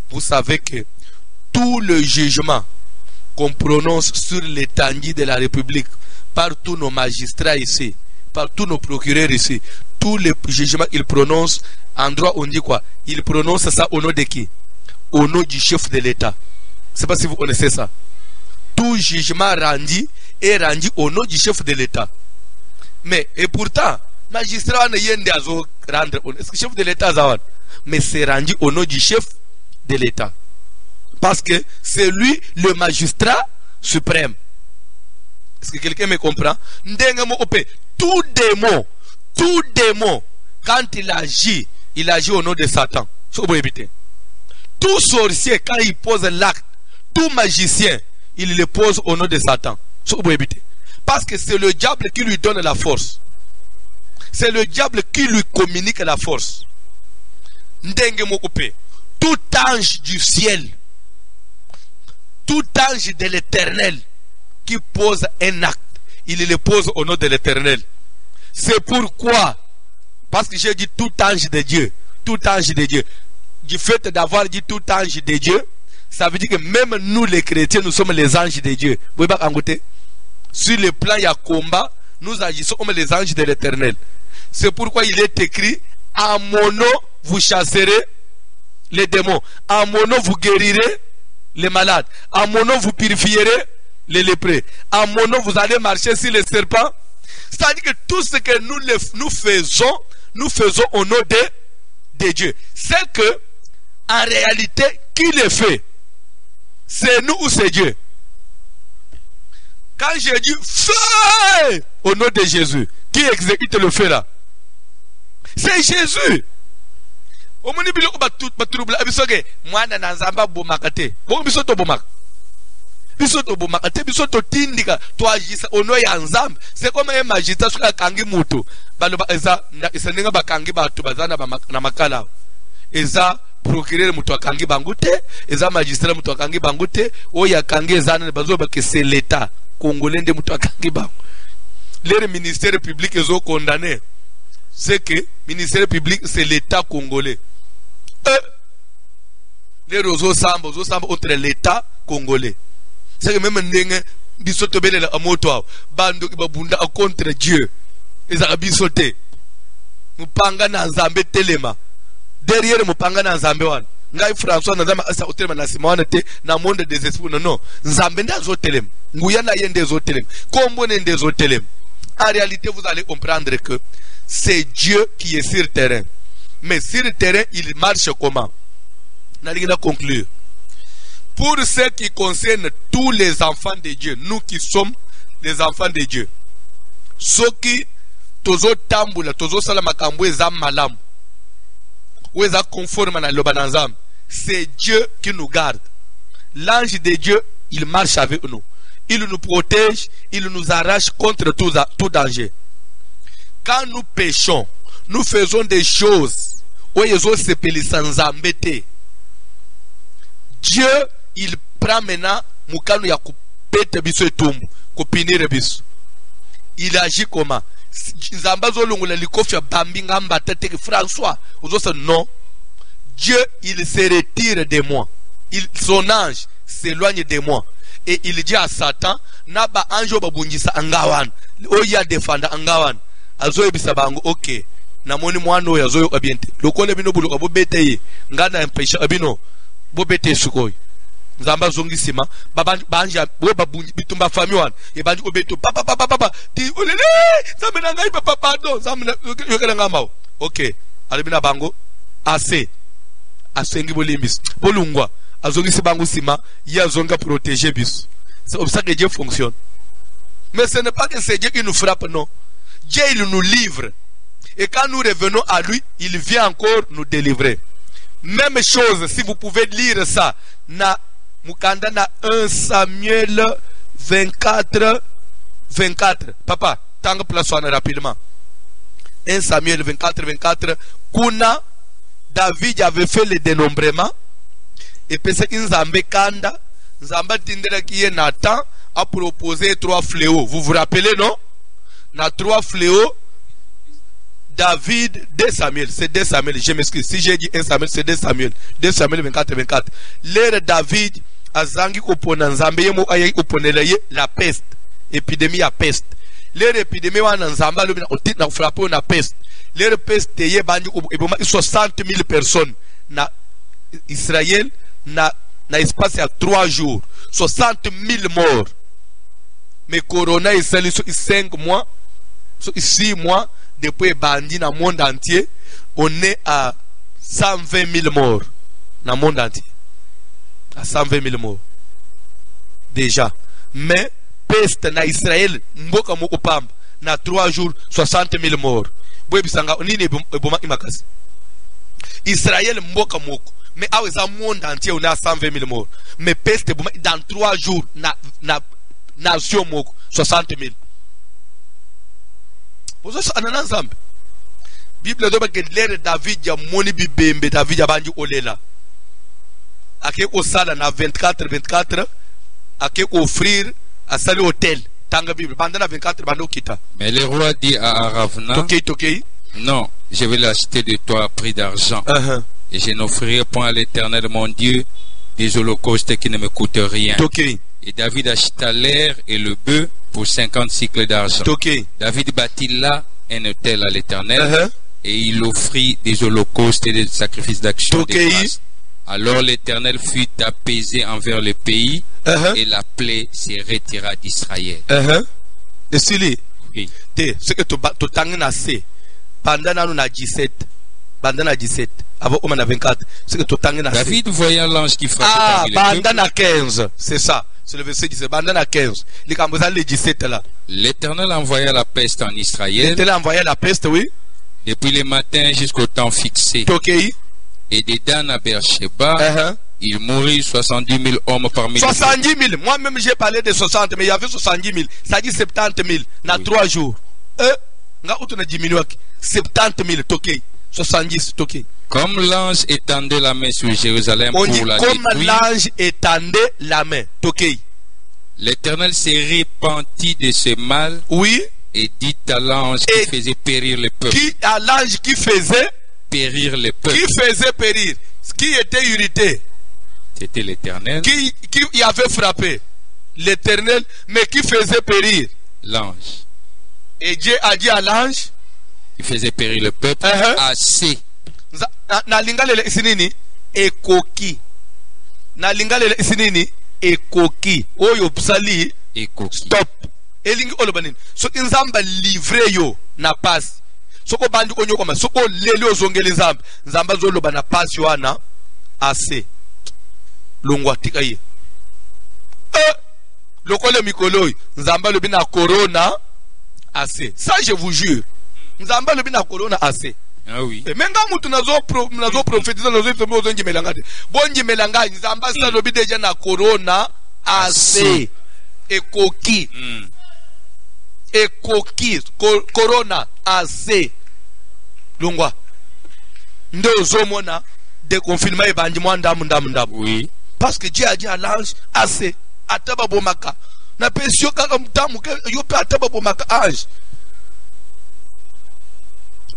vous savez que tout le jugement qu'on prononce sur l'étendue de la République par tous nos magistrats ici, par tous nos procureurs ici, tous les jugements qu'ils prononcent, en droit, on dit quoi? Ils prononcent ça au nom de qui? Au nom du chef de l'État. Je ne sais pas si vous connaissez ça. Tout jugement rendu est rendu au nom du chef de l'État. Mais, et pourtant, magistrat ne yende azo rendre, est-ce que chef de l'État zawan? Mais c'est rendu au nom du chef de l'État. Parce que c'est lui le magistrat suprême. Est-ce que quelqu'un me comprend? Tout démon, quand il agit au nom de Satan. Tout sorcier, quand il pose l'acte, tout magicien, il le pose au nom de Satan. Parce que c'est le diable qui lui donne la force. C'est le diable qui lui communique la force. Tout ange du ciel, tout ange de l'Éternel qui pose un acte, il le pose au nom de l'Éternel. C'est pourquoi, parce que j'ai dit tout ange de Dieu, tout ange de Dieu. Du fait d'avoir dit tout ange de Dieu, ça veut dire que même nous les chrétiens, nous sommes les anges de Dieu. Vous voyez pas en côté? Sur le plan, il y a combat, nous agissons comme les anges de l'Éternel. C'est pourquoi il est écrit, à mon nom, vous chasserez les démons. À mon nom, vous guérirez les malades. À mon nom, vous purifierez les lépreux. À mon nom, vous allez marcher sur les serpents. C'est-à-dire que tout ce que nous faisons au nom de Dieu. C'est que, en réalité, qui le fait? C'est nous ou c'est Dieu? Quand j'ai dit feu au nom de Jésus, qui exécute le feu là? C'est Jésus. Au moment où c'est comme un magistrat sur la kangi mutu. Eza procureur mutu akangi bangute, eza magistrat mutu akangi bangute, oya kangi ezana bazo ba que c'est l'État congolais de mutu akangi bang. Les ministères publics ont condamné. C'est que le ministère public c'est l'État congolais. Les roseaux sambo entre l'État congolais. C'est que même n'engue bisoto bele la moto bando ibabunda contre Dieu. Eza bisoté. Mupanga na nzambe telema. Derrière mupanga na nzambe wana. Ngai François nazama asa otelema na simawana te na monde des esprits non. Nzambe ndazo telema. Nguya na yende zo telema. Kombo nende zo telema. En réalité, vous allez comprendre que c'est Dieu qui est sur le terrain. Mais sur le terrain, il marche comment? On a rien à conclure. Pour ce qui concerne tous les enfants de Dieu, nous qui sommes les enfants de Dieu, ceux qui tozo tambula, tozo salamakambo ezam malam, ou eza conforme na lobanazam, c'est Dieu qui nous garde. L'ange de Dieu, il marche avec nous. Il nous protège, il nous arrache contre tout danger. Quand nous péchons, nous faisons des choses où ils ont s'épelé sans embêter. Dieu, il prend maintenant Moukano ya kupete biso etumbu, kupinire biso. Il agit comment? Nzambazo longula likofia bambi ngamba tete François, ozo non. Dieu, il se retire de moi. Son ange s'éloigne de moi. Et il dit à Satan, naba anjo babunjisa angawan, oya defanda angawan. Azo ebisa bango, ok. Namoni mwano ya zoyo abiente. Lokole bino buluka bo bete ye. Ngana empesha abino bo bete sukoi. Nzamba zongi sima banja we babunji bitumba fami wan. E banji ko beto papa ti olele zamena ngai papa pardon zamena yokela ngamba. Ok. Alibina bango assez. Asengi bolimbis. Bolungwa. Azongi sibango sima, il azonga protéger bis. C'est comme ça que Dieu fonctionne. Mais ce n'est pas que c'est Dieu qui nous frappe, non. Dieu, il nous livre. Et quand nous revenons à lui, il vient encore nous délivrer. Même chose, si vous pouvez lire ça, na Mukanda na 1 Samuel 24. Papa, tangue place rapidement. 1 Samuel 24. Kuna, David avait fait le dénombrement. Et puis c'est Nzambe Kanda, Nzamba Tindera qui est Nathan a proposé 3 fléaux. Vous vous rappelez, non? Na 3 fléaux David, 2 Samuel, c'est 2 Samuel, je m'excuse. Si j'ai dit 1 Samuel, c'est 2 Samuel. 2 Samuel 24. L'ère David, azangi kopona nzambe yemo ayi koponela ye la peste. Épidémie à peste. L'ère épidémie wana nzamba lobi na otit na frappé na peste. L'ère peste ye bandi eboma 60 000 personnes na Israël na espace à 3 jours. 60 000 morts. Mais corona est sali 5 mois, 6 mois depuis bandi dans le monde entier, on est à 120 000 morts dans le monde entier. À 120 000 morts. Déjà. Mais peste na Israël, mboka moko pamba, na 3 jours, 60 000 morts. Israël mboka moko. Mais à le monde entier, on est à 120 000 morts. Mais peste dans 3 jours, na nation moko, 60 000. Vous avez un ensemble. Bible doit que l'ère David ya moni bibembe David ya banji olela. Ake osala na 24 ake offrir à sali hôtel. Tanga Bible bandana 24 bando kita. Mais le roi dit à Aravna, Tokei. non, je vais l'acheter de toi à prix d'argent. Et je n'offrirai point à l'Éternel mon Dieu des holocaustes qui ne me coûtent rien. Tokei. Et David acheta l'air et le bœuf pour 50 cycles d'argent. David bâtit là un autel à l'Éternel et il offrit des holocaustes et des sacrifices d'action de grâce. Alors l'Éternel fut apaisé envers le pays et la plaie se retira d'Israël. Et si oui. Ce que tu t'as assez pendant na 17, pendant na 17, avant on a 24, ce que tu t'as assez. David voyant l'ange qui frappait parmi les peuples. Pendant 15, c'est ça. C'est le verset 17. Pendant 15. Les 17 là. L'Éternel envoya la peste en Israël. L'Éternel envoya la peste, oui. Depuis le matin jusqu'au temps fixé. Et de Dan à Beersheba, il mourut 70 000 hommes parmi 70 000. Moi-même j'ai parlé de 60, mais il y avait 70 000. Ça dit 70 000. Dans 3 jours. On a diminué. 70 000. 70 Toké. Comme l'ange étendait la main sur Jérusalem pour la détruire. Comme l'ange étendait la main. Toké. L'Éternel s'est repenti de ce mal. Oui. Et dit à l'ange qui faisait périr le peuple. Qui à l'ange qui faisait périr le peuple. Qui faisait périr. Qui était irrité. C'était l'Éternel. Qui y avait frappé. L'Éternel. Mais qui faisait périr. L'ange. Et Dieu a dit à l'ange. Il faisait périr le peuple assez. Na lingale isinini ekoki. Na lingale isinini ekoki. Oyo psali ekoki. Stop. Elingi olobanini. So inzamba livre yo na pass. Soko bandi onyo koma soko lele ozongele nzamba. Nzamba zo loba na pass yo ana assez. Longwa tikaye. Lokole mikolo nzamba lobi na corona assez. Ça je vous jure. Nzamba lobi na corona assez. Ah oui. Mais quand nazo prophétiser nazo tombe ozongi melangate. Bongi melanga nzamba sa lobi deja na corona assez. Ekoki. Ekoki corona assez. Longwa. Ndo ozomona de confirmer ebandi mwanda ndamu. Oui. Parce que Dieu a dit à l'ange assez. Ataba bomaka. Na pesio kaka mtamu yo pe ataba bomaka ange.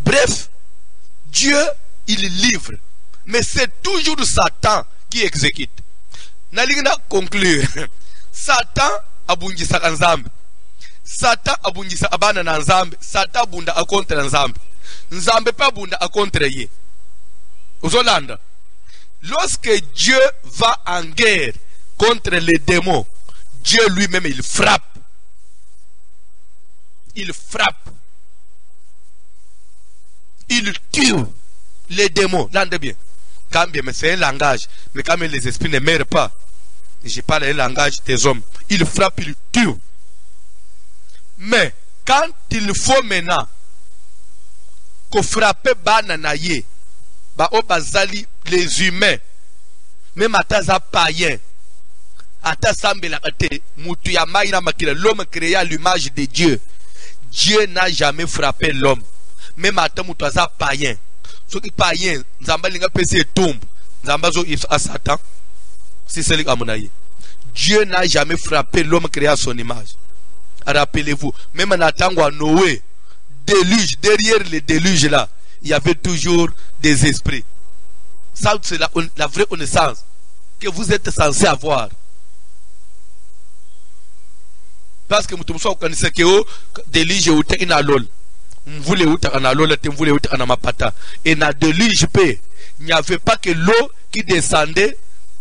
Bref, Dieu, il livre. Mais c'est toujours Satan qui exécute. Nalingna conclure. Satan abungisa nzambe. Satan abungisa abana na nzambe. Satan abunda a contre nzambe. Nzambe pa abunda a contre ye. Uzolanda. Lorsque Dieu va en guerre contre les démons, Dieu lui-même il frappe. Il frappe. Il tue les démons. L'entendez bien. Quand bien, mais c'est un langage. Mais quand même les esprits ne meurent pas. Je parle un langage des hommes. Il frappe, il tue. Mais quand il faut maintenant qu'on frappe bananaye, ba obazali les humains, même ataza païen, atasambela kate, mutu ya maïna makila, l'homme créé à l'image de Dieu. Dieu n'a jamais frappé l'homme. Même à temps où tu as païen, ceux qui païen, Nzamba linga pese tombe, Nzamba zo à Satan, c'est celui qui a mon aïe. Dieu n'a jamais frappé l'homme créé à son image. Rappelez-vous, même en attendant Noé, déluge, derrière le déluge là, il y avait toujours des esprits. Ça, c'est la vraie connaissance que vous êtes censé avoir. Parce que vous connaissez que le déluge est un lol. Vous voulez un lol, vous voulez un mapata. Et dans le déluge, il n'y avait pas que l'eau qui descendait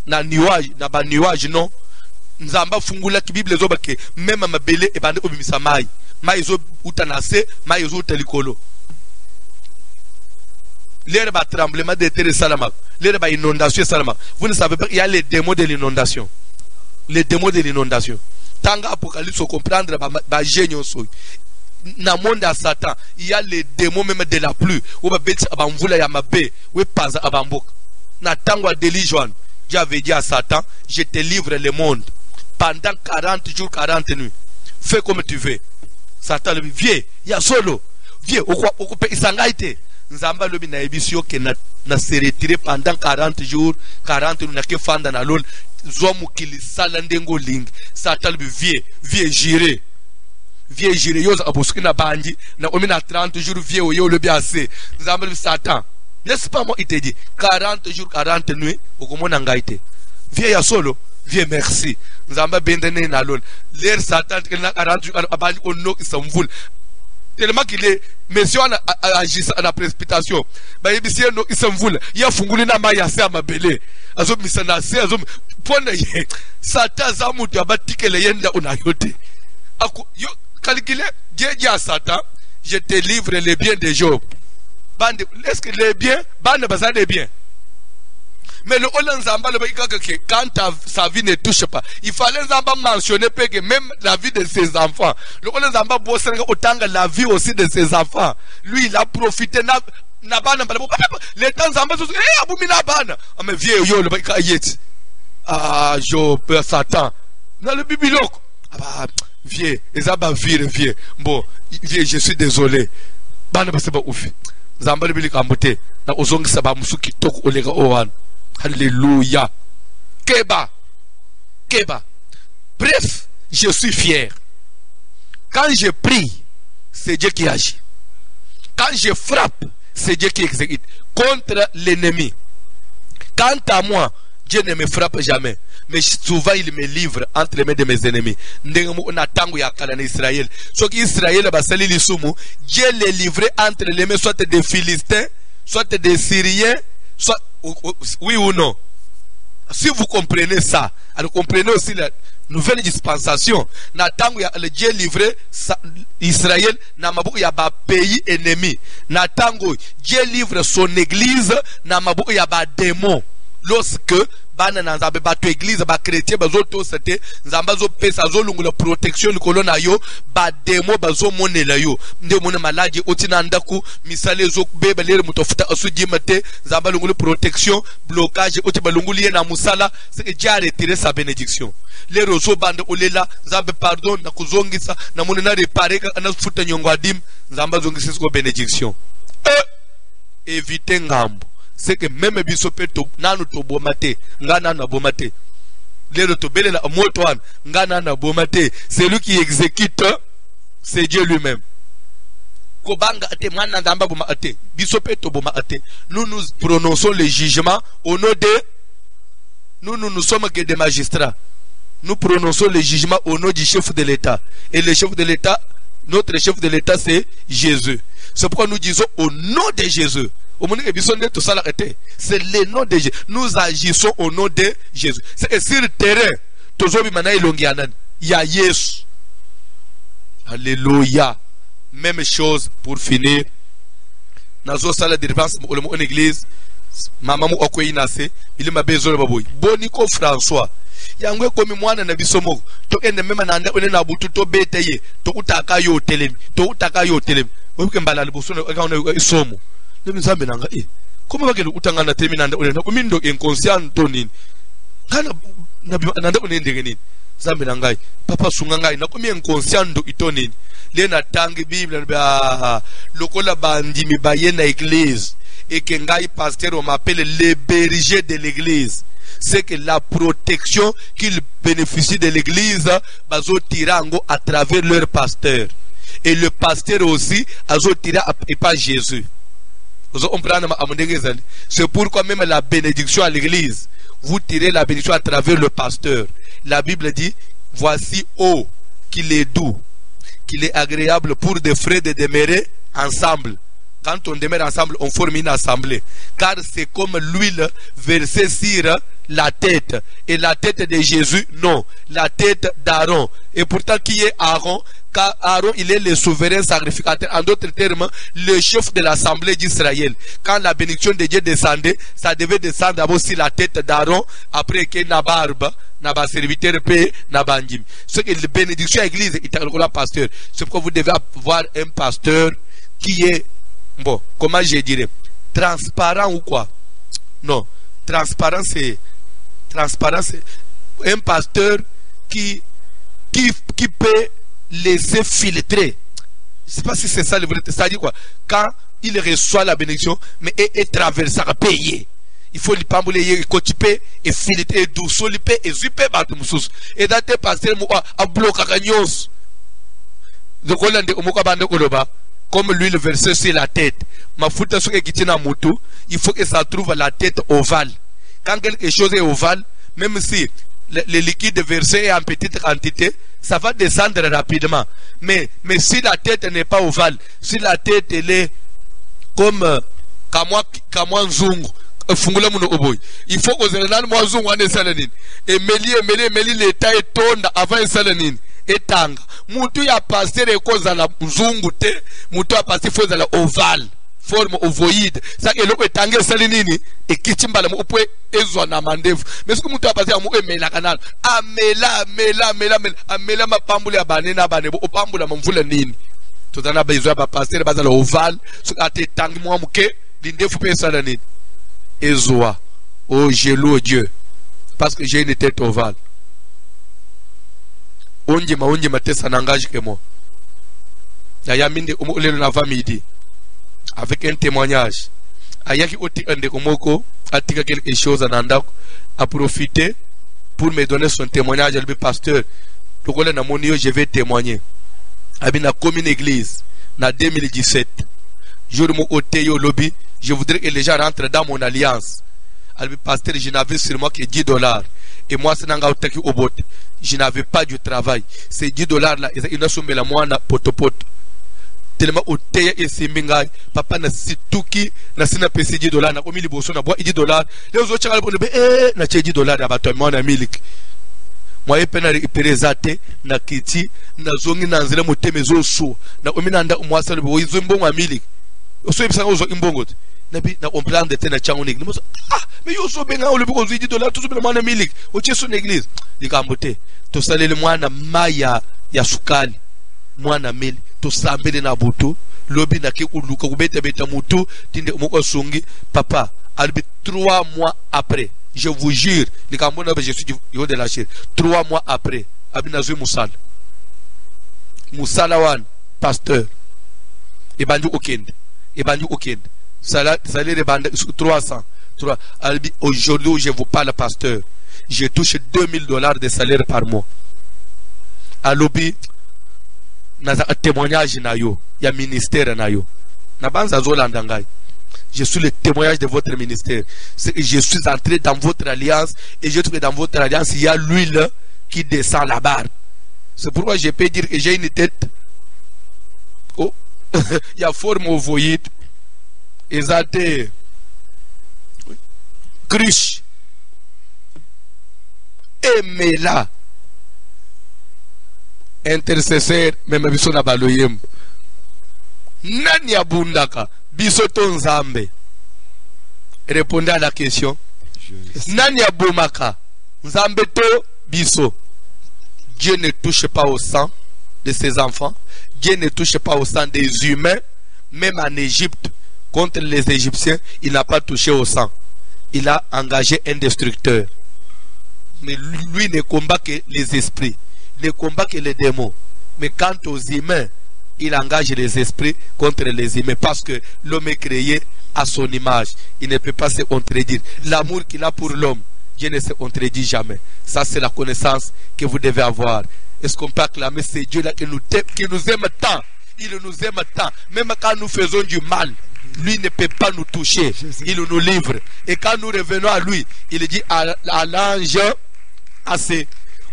dans le nuage, non. Nzamba fungula ki Bible zo bake même mabele e bande obimisa mai zo utanase mai zo telikolo l'air ba tremblement de terre salama l'air ba inondation salama. Vous ne savez pas, il y a les démons de l'inondation, les démons de l'inondation. Tanga Apocalypse comprendre ba génion so na monde à Satan, il y a les démons même de la pluie ou ba beti abamvula ya mabe ou paza abambok na tangwa delijon. Dieu avait dit à Satan, je te livre le monde pendant 40 jours, 40 nuits. Fais comme tu veux. Satan lui dit, viens, il y a solo. Viens, au pays sangaïté. Nzamba lobi na ebisio ke na se retirer pendant 40 jours, 40 nuits, na ke fanda na lol. Zomu kili salandengo ling. Satan lui dit, viens, j'irai. Viens, j'irai. Yoz aboski na bandi. Na omi na 30 jours, viens, yo le biase. Nzamba lui Satan. N'est-ce pas moi, il te dit, 40 jours, 40 nuits, au comment n'angaïté. Viens, il y a solo. Viens, merci. Nzamba bendene na lol. L'air Satan qui n'a 40 jours abali ono qui s'en voule. Tellement qu'il est monsieur agissant à la précipitation. Bah il dit no qui s'en voule. Il a funguli na ma yase à ma belé. Azo misana se azo pona ye. Satan zamu tu abatike le yenda unayote. Ako yo calculé Dieu à Satan, je te livre les biens de Job. Bande est-ce que les biens bande bazar des biens. Mais le Nzamba, quand sa vie ne touche pas, il fallait Nzamba mentionner que même la vie de ses enfants. Le Nzamba bosse autant la vie aussi de ses enfants. Lui, il a profité. Les temps Nzamba se sont dit, aboumina bana. Mais vieux, yo, le Yeti. Ah, Job, Satan. Dans le biblique. Ah, vieux, Nzamba vieux. Bon, vieux, je suis désolé. Bana, c'est pas ouf. Nzamba le biblique a monté. Na ozongi saba musuki tok olega owan. Alléluia. Keba. Bref, je suis fier. Quand je prie, c'est Dieu qui agit. Quand je frappe, c'est Dieu qui exécute contre l'ennemi. Quant à moi, Dieu ne me frappe jamais. Mais souvent il me livre entre les mains de mes ennemis. Israël. Ce qui Israël Dieu les livrait entre les mains soit des Philistins, soit des Syriens, soit oui ou non. Si vous comprenez ça, alors comprenez aussi la nouvelle dispensation. Natango ya le Dieu livré Israël na mabuku ya ba pays ennemi. Natango Dieu livre son église na mabuku ya ba démon. Lorsque bana na nzambe bato église ba chrétien bazo to sete nzamba zo pesa zo lungula protection kolona yo ba demo bazo monela yo nde mona maladi otina ndaku misale zo beba lere mutofuta asudi mate nzamba lungula protection blocage oti balunguli na musala c'est déjà retirer sa bénédiction les rozo bande olela nzambe pardon na kuzongisa na mona na réparer na futa nyongo adim nzamba zongisa ko bénédiction éviter ngambo. C'est que même bisope to nanu to bomate ngana na bomate lero to belela motoan ngana na bomate c'est lui qui exécute, c'est Dieu lui-même. Kobanga ate mwana ndamba boma ate bisope to boma ate. Nous prononçons le jugement au nom de nous ne sommes que des magistrats. Nous prononçons le jugement au nom du chef de l'État, et le chef de l'État, notre chef de l'État, c'est Jésus. C'est pourquoi nous disons au nom de Jésus. C'est le nom de Jésus. Nous agissons au nom de Jésus. C'est sur le terrain. Il y a Jésus. Alléluia. Même chose pour finir. Nazo sala de défense en église. Maman mu okoyi nase. Il m'a besoin de baboy. Boniko François. Yangwe komi mwana na bisomo. To ende mema na anda one na butu to beteye. To utaka yo telemi. To utaka yo telemi. Wewe mbala libosono akaona isomo. Comment va que le utangana termine na umindo inconscient tonini kana nanda unendengenini zambe nangai papa sungangai na komi inconscient do itonini le na tangi bible ba lokola bandi mi baye na église et que ngai pasteur on m'appelle le berger de l'église. C'est que la protection qu'ils bénéficient de l'église bazo tirango à travers leur pasteur. Et le pasteur aussi, et pas Jésus. C'est pourquoi même la bénédiction à l'église, vous tirez la bénédiction à travers le pasteur. La Bible dit, voici qu'il est doux, qu'il est agréable pour des frères de demeurer ensemble. Quand on demeure ensemble, on forme une assemblée. Car c'est comme l'huile versée sur la tête. Et la tête de Jésus, non. La tête d'Aaron. Et pourtant, qui est Aaron? Car Aaron, il est le souverain sacrificateur. En d'autres termes, le chef de l'assemblée d'Israël. Quand la bénédiction de Dieu descendait, ça devait descendre d'abord sur la tête d'Aaron. Après qu'il y ait la barbe, n'a serviteur paix, n'a bandim. Ce que la bénédiction à l'église, il est un pasteur. C'est pourquoi vous devez avoir un pasteur qui est, bon, comment je dirais, transparent ou quoi? Non, transparent c'est un pasteur qui peut laisser filtrer. Je ne sais pas si c'est ça le vrai. C'est-à-dire quoi? Quand il reçoit la bénédiction, mais est traversé à payer. Il faut lui pambouler, il cotiper et filtrer, et doucement, et zuper, et dans tes pasteurs, à bloquer à gagnos. Donc, on a comme lui le verset sur la tête. Ma fouta sur il faut que ça trouve la tête ovale. Quand quelque chose est ovale, même si le liquide versé est en petite quantité, ça va descendre rapidement. Mais si la tête n'est pas ovale, si la tête elle est comme kamwa nzungu, il faut que moi nzungu ane salanin. Et meli l'état est tonda avant salanin. Etanga. Mutu ya passer et cause à la nzungu te, mutu ya passer faut à la ovale. Forme ovoïde. Ça que l'eau est tangé salinini et kichimbala mu pouvez ezo na mandevu. Mais ce que mutu a passé à mu emela canal. Amela ma pambule abanena banebo o pambula mvula nini. Totana besoin ba passer ba la ovale. Ce a été tangi moi muke l'indefu pe salinini. Ezoa. Oh je loue Dieu. Parce que j'ai une tête ovale. Onje ma tesa n'engage que moi. Yaya minde umule na famille. Avec un témoignage. Ayaki oti ande komoko atika quelque chose en anda à profiter pour me donner son témoignage. Le pasteur, tokola na monio je vais témoigner. Abina commune église na 2017. Jour mo oteyo lobby, je voudrais que les gens rentrent dans mon alliance. Le pasteur, je n'avais sur moi que $10. Et moi, c'est nanga otaki obot. Je n'avais pas du travail. Ces $10 là, ils ne sont pas la moine potopoto. Tellement oteya et simbingai papa na situki na sina pesi $10 na komili boso na bois $10 les autres chakala pour le na che $10 na bato mwana milik moi epena representer na kiti na zongi na nzela moteme zo so na omina nda umwasa le bo izo mbongo milik oso ebisa ngo imbongo na bi na comprendre de tena chango nik mais yo so benga o le bo $10 tout so mwana milik o cheso na église likambote to salele mwana maya ya sukali mwana mili to sambele na butu lobi na ke kuluka kubeta beta mutu tinde moko songi papa albi 3 mois après je vous jure les cambona je suis yo de la chair 3 mois après abina zui musala wan pasteur e bandu okende salaire bande 300 albi aujourd'hui où je vous parle pasteur je touche $2000 de salaire par mois à lobi na témoignage na yo ya ministère na yo na banza zolanda ngai je suis le témoignage de votre ministère. Je suis entré dans votre alliance et je trouve que dans votre alliance il y a l'huile qui descend la barre. C'est pourquoi je peux dire que j'ai une tête oh il y a forme ovoïde exalté criche et là intercesseur même biso na baloyem nani abundaka biso to nzambe. Répondez à la question. Nani abumaka nzambe to biso. Dieu ne touche pas au sang de ses enfants. Dieu ne touche pas au sang des humains. Même en Égypte contre les Égyptiens il n'a pas touché au sang. Il a engagé un destructeur. Mais lui ne combat que les esprits, ne combat que les démons. Mais quant aux humains, il engage les esprits contre les humains parce que l'homme est créé à son image. Il ne peut pas se contredire. L'amour qu'il a pour l'homme, Dieu ne se contredit jamais. Ça, c'est la connaissance que vous devez avoir. Est-ce qu'on peut acclamer ce Dieu-là qui nous aime tant il nous aime tant. Même quand nous faisons du mal, lui ne peut pas nous toucher. Il nous livre. Et quand nous revenons à lui, il dit à l'ange,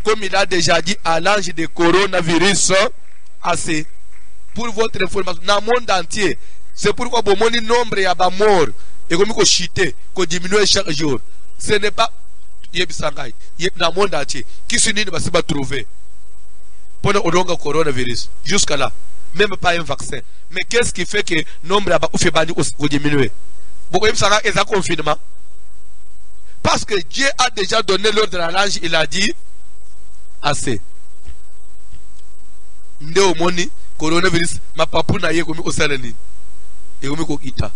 comme il a déjà dit à l'ange de coronavirus, assez. Pour votre information, dans le monde entier, c'est pourquoi bon mon nombre y a pas mort et comme qu'on chiter, qu'on diminue chaque jour. Ce n'est pas dans le monde entier. Qui se n'est pas trouver pendant le coronavirus jusqu'à là, même pas un vaccin. Mais qu'est-ce qui fait que le nombre a diminué? Pourquoi il y a un confinement? Parce que Dieu a déjà donné l'ordre à l'ange, il a dit assez. Ndeo moni coronavirus ma papu na ye komi osalani e komi ko ita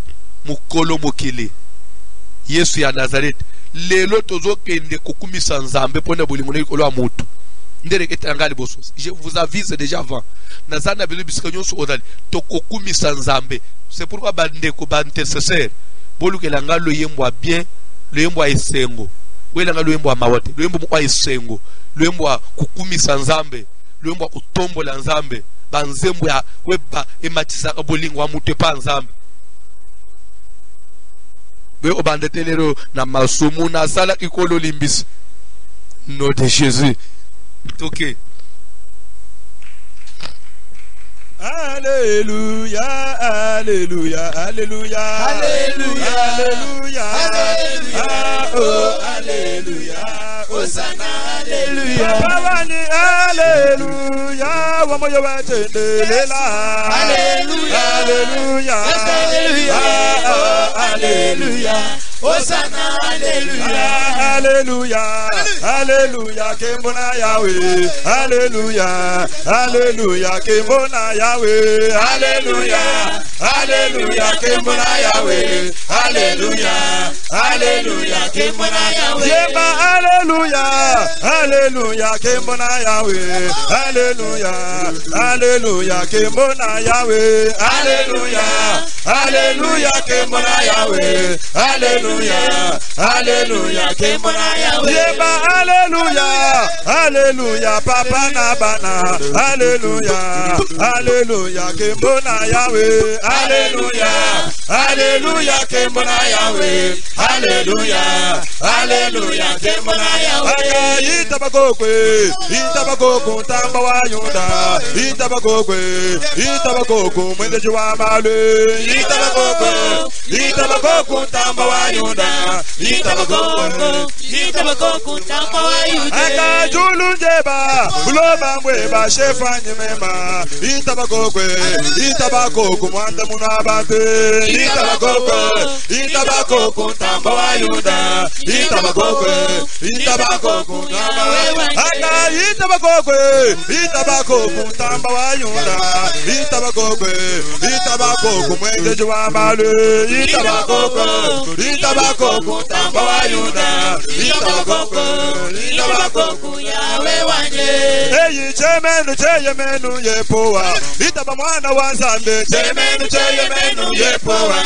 mukolo mokele Yesu ya Nazareth lelo tozo kende kokumisa nzambe pona bolingo ne kolo amoto ndere ketangali boso. Je vous avise déjà avant nazana bilu biskanyo so odali to kokumisa nzambe. C'est pourquoi bande ko bantecesseur bolu ke langa lo yembo bien lo yembo esengo wela nga lo yembo mawate lo yembo kwa esengo lo yembo kukumisa nzambe lo yembo utombola nzambe banzembo ya weba ematisa bolingo wa mutu pa nzambe be obandetelero na masumu na sala ikolo limbisi nom de Jésus. Ok. Alléluia, alléluia, alléluia, alléluia, alléluia, alléluia, oh alléluia, Hosanna, alléluia, Pavani, alléluia, wamoyo watendelela, alléluia, alléluia, alléluia, oh alléluia, Hosanna, alléluia, alléluia, alléluia, Kembona Yahweh, alléluia, alléluia, Kembona Yahweh, alléluia, alléluia, Kembona Yahweh, alléluia, alléluia, Kembona Yahweh, Yema, alléluia, alléluia, Kembona Yahweh, alléluia, alléluia, Kembona Yahweh, alléluia, alléluia, Kembona Yahweh, alléluia. Alléluia, Kembona Yahweh. Yeba, alléluia, alléluia, Papa Nabana, alléluia, alléluia, Kembona Yahweh, alléluia, alléluia, Kembona Yahweh, alléluia, alléluia, Kembona Yahweh. Itabakokwe, Itabakoko, Tamba wa Yunda, Itabakoko, Mwende Jwa Male, Itabakoko, Tamba wa Yunda, Itabakoko, Tamba wa Yunda. Aka Julu Jeba, Uloba Mweba, Shefani Mema, Itabakoko, Mwanda Munabate, Itabakoko, Tamba wa Yunda, Itabakoko, Tamba wa Yunda. Aka Itabakoko, Tamba wa Yunda, Itabakoko, Mwende Jwa Male, Itabakoko, Tamba wa Yunda, Itabakoko, Yahweh wanje. Eyi chemenu yepoa, Itaba mwana wa Nzambe, chemenu yepoa,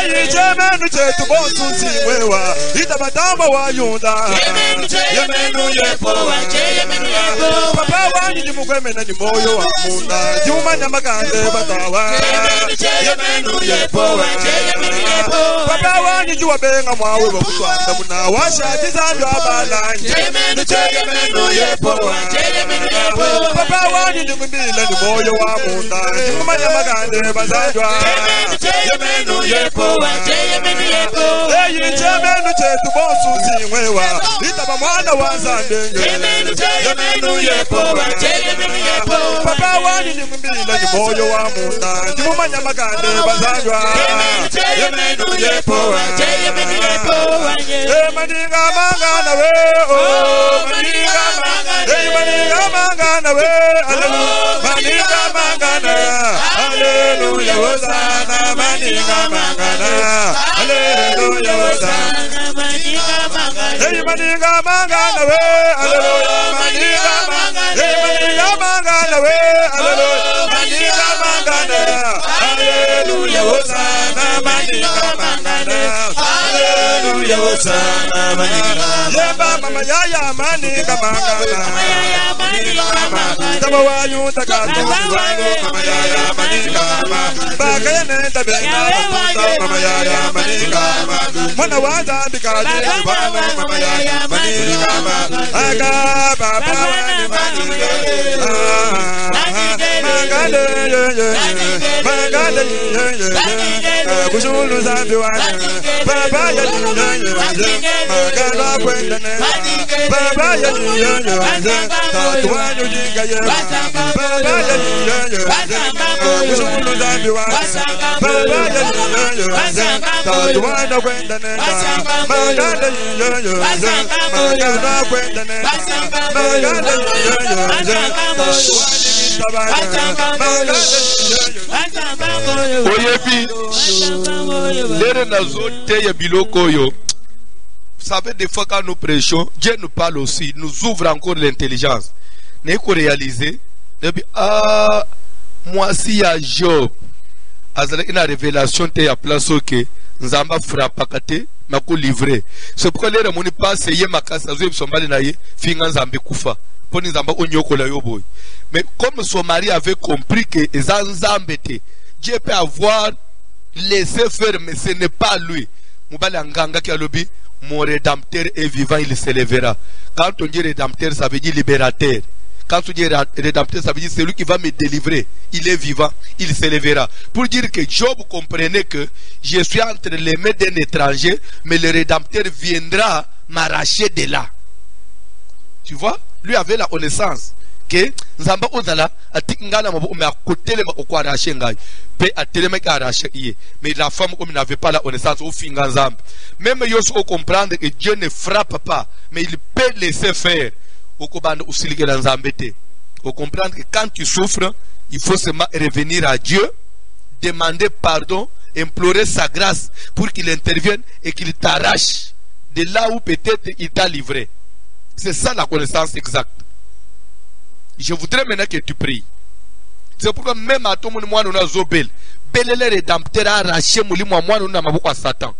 eyi chemenu chetu bonsusi wewa, Itaba Tamba wa Yunda, chemenu yepoa, Papa wanyi ni mkwemena ni moyo wa munda, Juma nyamagande batawa, chemenu yepoa, Papa wanyi juwa benga mwawe wa kutwanda muna washa tizandu abalanje, chemenu yepoa, Papa wanyi ni mbila ni moyo wa munda, Juma nyamagande bazandwa, chemenu yepoa, eyi chemenu chetu bonsusi wewa, Itaba mwana wa Nzambe, chemenu yepoa, Papa wanyi ni mbila ni moyo wa munda, Juma nyamagande bazandwa, chemenu yepoa, Maninga mangana we, oh maninga mangana we, maninga mangana, hallelujah, Hosanna, maninga mangana, hallelujah, Hosanna, maninga mangana, hey maninga mangana we, hallelujah, maninga mangana we, hallelujah, maninga mangana, hallelujah, Hosanna, maninga mangana, hallelujah. Yeba mama yaya maninga mangala. Taba wanyu takatu wangu mama yaya maninga mama. Bakene tabena mama yaya maninga mama. Mwana waza bikaji wangu mama yaya maninga mama. Aga baba wanyu maninga. Mangale mangale kushulu zambi wana. Baba ya magala kwenda ne. Baba ya tatu wanyu jinga ye. Baba ya kushulu zambi wana. Baba ya tatu wanyu kwenda ne. Magala kwenda ne. Magala Oyebi lere nazo teye biloko yo. Vous savez, des fois quand nous prêchons, Dieu nous parle aussi, nous ouvre encore l'intelligence. N'est-ce qu'on réaliser? Ah, moi si ya Job, azalaki na révélation te ya place ok, nzamba frappakate, mako livré. C'est pourquoi les ramoni passe ye makasa zo sombali na ye, finga nzambe kufa. Poni nzamba onyoko la yo boy. Mais comme son mari avait compris que nzambe te, Dieu peut avoir laissé faire, mais ce n'est pas lui. Moubali anganga ki alobi, mon rédempteur est vivant, il se lèvera. Quand on dit rédempteur, ça veut dire libérateur. Quand on dit rédempteur, ça veut dire celui qui va me délivrer. Il est vivant, il se lèvera. Pour dire que Job comprenait que je suis entre les mains d'un étranger, mais le rédempteur viendra m'arracher de là. Tu vois, lui avait la connaissance que nzamba ozala atikingana mabo me akotele ma okwarache ngai pe atelema ka arache iye, mais la femme comme n'avait pas la connaissance au finga nzamba. Même yoso au comprendre que Dieu ne frappe pas, mais il peut laisser faire. Au kobanda usilike la nzambete. Au comprendre que quand tu souffres, il faut seulement revenir à Dieu, demander pardon, implorer sa grâce pour qu'il intervienne et qu'il t'arrache de là où peut-être il t'a livré. C'est ça la connaissance exacte. Je voudrais maintenant que tu pries. C'est pourquoi même à ton moment on a zobel, belele rédempteur a arraché mouli moi on a maboko à Satan.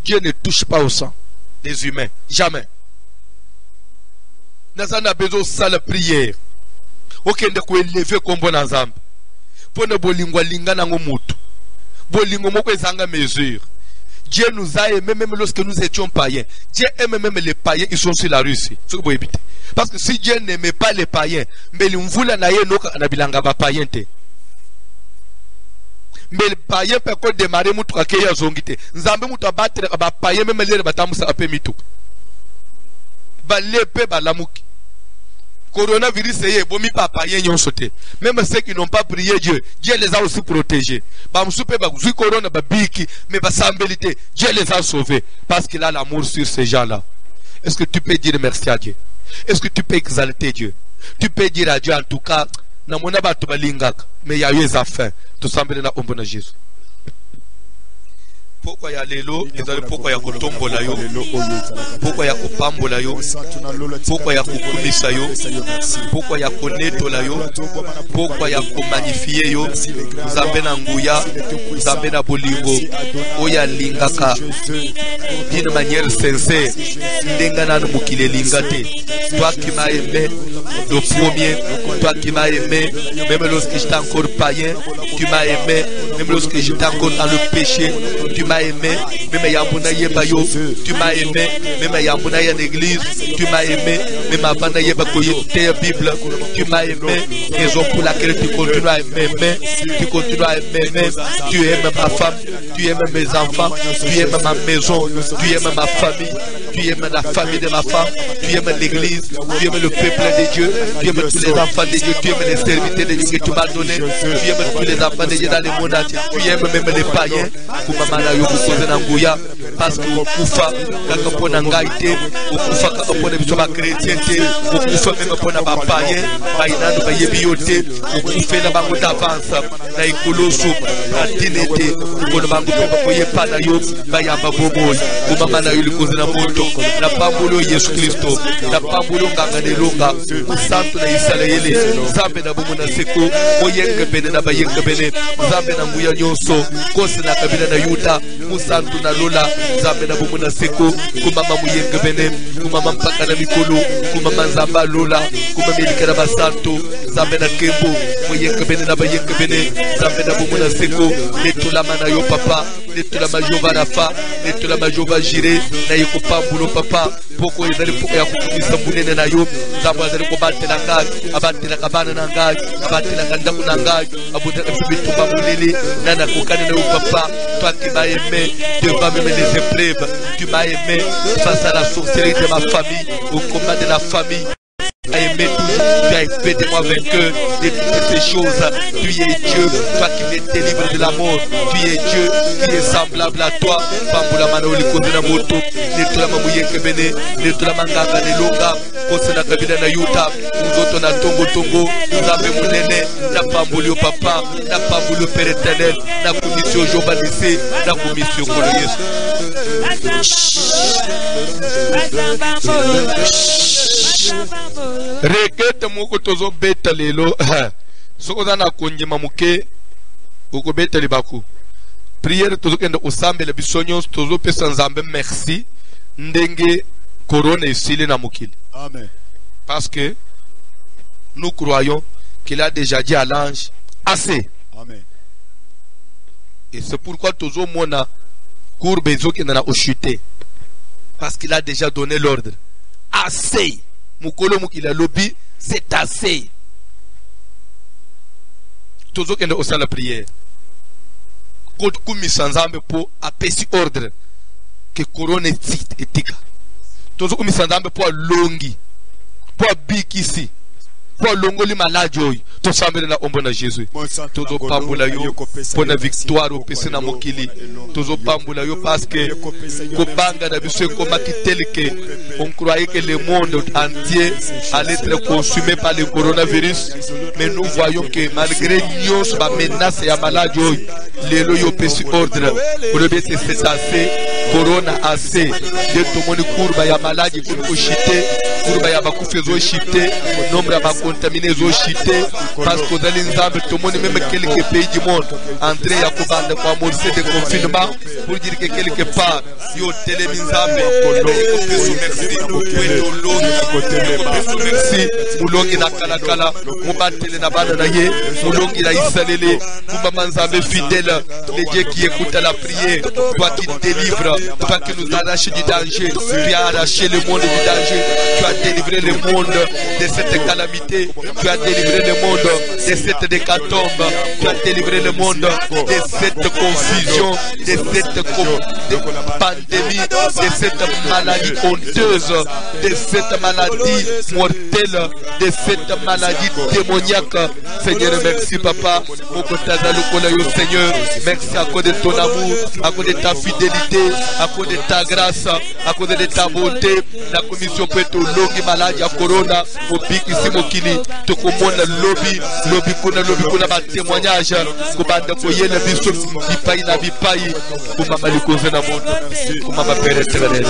Dieu ne touche pas au sang des humains, jamais. Nous avons besoin de la prière. Ok, nous devons élever comme bon ensemble. Pour ne bolingwa linga nango mutu. Bolingo moko ezanga mesure. Dieu nous a aimés même lorsque nous étions païens. Dieu aime même les païens, ils sont sur la Russie. Parce que si Dieu n'aimait pas les païens, mais les mvula na ye noka anabilanga ba païen te. Mais les païens peuvent démarrer mutu kakeya zongite. Nzambe mutu abattre ba païens même les batamusa ape mitu. Ba lepe ba lamuki. Coronavirus est bon, pas païen yon sauté. Même ceux qui n'ont pas prié Dieu, Dieu les a aussi protégés. Corona biki, mais sambelité, Dieu les a sauvés parce qu'il a l'amour sur ces gens-là. Est-ce que tu peux dire merci à Dieu? Est-ce que tu peux exalter Dieu? Tu peux dire à Dieu en tout cas, na mona ba tubalingak, mais il y a eu des affaires. Tout semble na ombona Jésus. Pourquoi il y a l'élo, pourquoi il y a kotombola yo, pourquoi il y a kopambola yo, pourquoi il y a kokumisa yo, pourquoi il y a konetola yo, pourquoi il y a komagnifier yo, Nzambe na nguya, Nzambe na bolingo, oya lingaka, d'une manière sincère, ndenga na mukile lingate, toi qui m'as aimé, le premier, toi qui m'as aimé, même lorsque j'étais encore païen, tu m'as aimé, même lorsque j'étais encore dans le péché, tu m'as aimé, même Yambuna Yebayo, tu m'as aimé, même Yambuna Yebayo, tu m'as aimé, même Abana Yebakoye, ta Bible, tu m'as aimé, raison pour laquelle tu continues à m'aimer, tu continues à m'aimer, tu aimes ma femme, tu aimes mes enfants, tu aimes ma maison, tu aimes ma famille, tu aimes la famille de ma femme, tu aimes l'église, tu aimes le peuple de Dieu, tu aimes tous les enfants de Dieu, tu aimes les serviteurs de Dieu que tu m'as donné, tu aimes tous les enfants de Dieu dans le monde entier, tu aimes même les païens, parce que okufa kaka mpona ngai te, okufa kaka mpona biso bakretien te, okufa meme mpona bapayen bayinano bayebi yo te, okufela bango d'avance na ekoloso na tine te mpona bango mpe bakoyepa na yo bayamba bomoi komama na yo likonzi na moto na pamboli oyo yesu kristo na pamboli onganga nelonga mosantu na isalaele nzambe na bomo na seko moyenge bene na bayenge bene nzambe na nguya nyonso kosi na kabila na yuda mosantu na lola nzambe na bomo na seko komama moyenge bene komama mpaka na mikolo komama nzambe alola komama elika na basantu nzambe na kembo moyenge bene na bayenge bene nzambe na bomo na seko netolama na yo papa netolama jova rafa netolama jova jire na ye kopambulo papa poko ezali poko ya kokumisa munene na yo nzambe azali kobatela ngai abatelaka bana na ngai abatelaka ndako na ngai abotaka mpe bitumba monene nana kokani na yo papa toi qui m'as aimé devant même les épreuves tu m'as aimé face à la sorcellerie de ma famille au combat de la famille tu as aimé toujours, tu as fait de moi vainqueur de toutes ces choses. Tu es Dieu, toi qui me délivres de la mort. Tu es Dieu qui est semblable à toi. Pambula manoli kozina moto, netula mamuyeke bene, netula manganga nelonga, kosena kabila na yuta, uzoto na tongo tongo, nzambe munene, na pambulio papa, na pambulio père éternel, na commission jobanise, na commission kolo Yesu. Rekete moko tozo beta lelo soko na konjema muke uko beta libaku prière tozo kende osambela bisonyo tozo pesa nzambe merci ndenge corona esili na mukili. Amen. Parce que nous croyons qu'il a déjà dit à l'ange assez. Amen. Et c'est pourquoi tozo mona courbe ezoki na chuter parce qu'il a déjà donné l'ordre. Assez. Mukolo mukila lobby, c'est assez. Tozo kende osa la prière. Kod kumi sanzambe po apesi ordre que corona etika. Tozo kumi sanzambe po longi, po bikisi, po longoli malajo. To sambele na ombo na Jésus. Tozo pambula yo pour la victoire au pesi na mokili. Tozo pambula yo parce que kobanga na biso koma kiteleke. On croyait que le monde entier allait être consumé par le coronavirus, mais nous voyons que malgré nous la menace et la maladie, les loyaux pesi ordre. Pour le bien c'est assez. Corona assez. De tout le monde courba ya maladie pour chiter, courba ya bakufe zo chiter, nombre ya bacontaminer zo chiter. Parce que dans les arbres, tout le monde, même quelques pays du monde, entré à Kobanda pour amorcer des confinements, pour dire que quelque part, yo téléminzambe, merci, Moulongi na Kalakala, Moubatele na Bananaye, Moulongi na Isalele, Moumamanzambe fidèle, le Dieu qui écoute la prière, toi qui délivres, toi qui nous arraches du danger, tu as arraché le monde du danger, tu as délivré le monde de cette calamité, tu as délivré le monde de cette décatombe, tu as délivré le monde de cette confusion, de cette pandémie, de cette maladie honteuse, de cette maladie mortelle, de cette maladie démoniaque. Seigneur, merci papa, Seigneur, merci à cause de ton amour, à cause de ta fidélité, à cause de ta grâce, à cause de ta bonté. La commission peut être longue maladie à corona, au pic ici mokili, te commande lobby kuna ba témoignage ko banda ko yele biso bipai na bipai ko mama likoze na moto ko mama pere tere.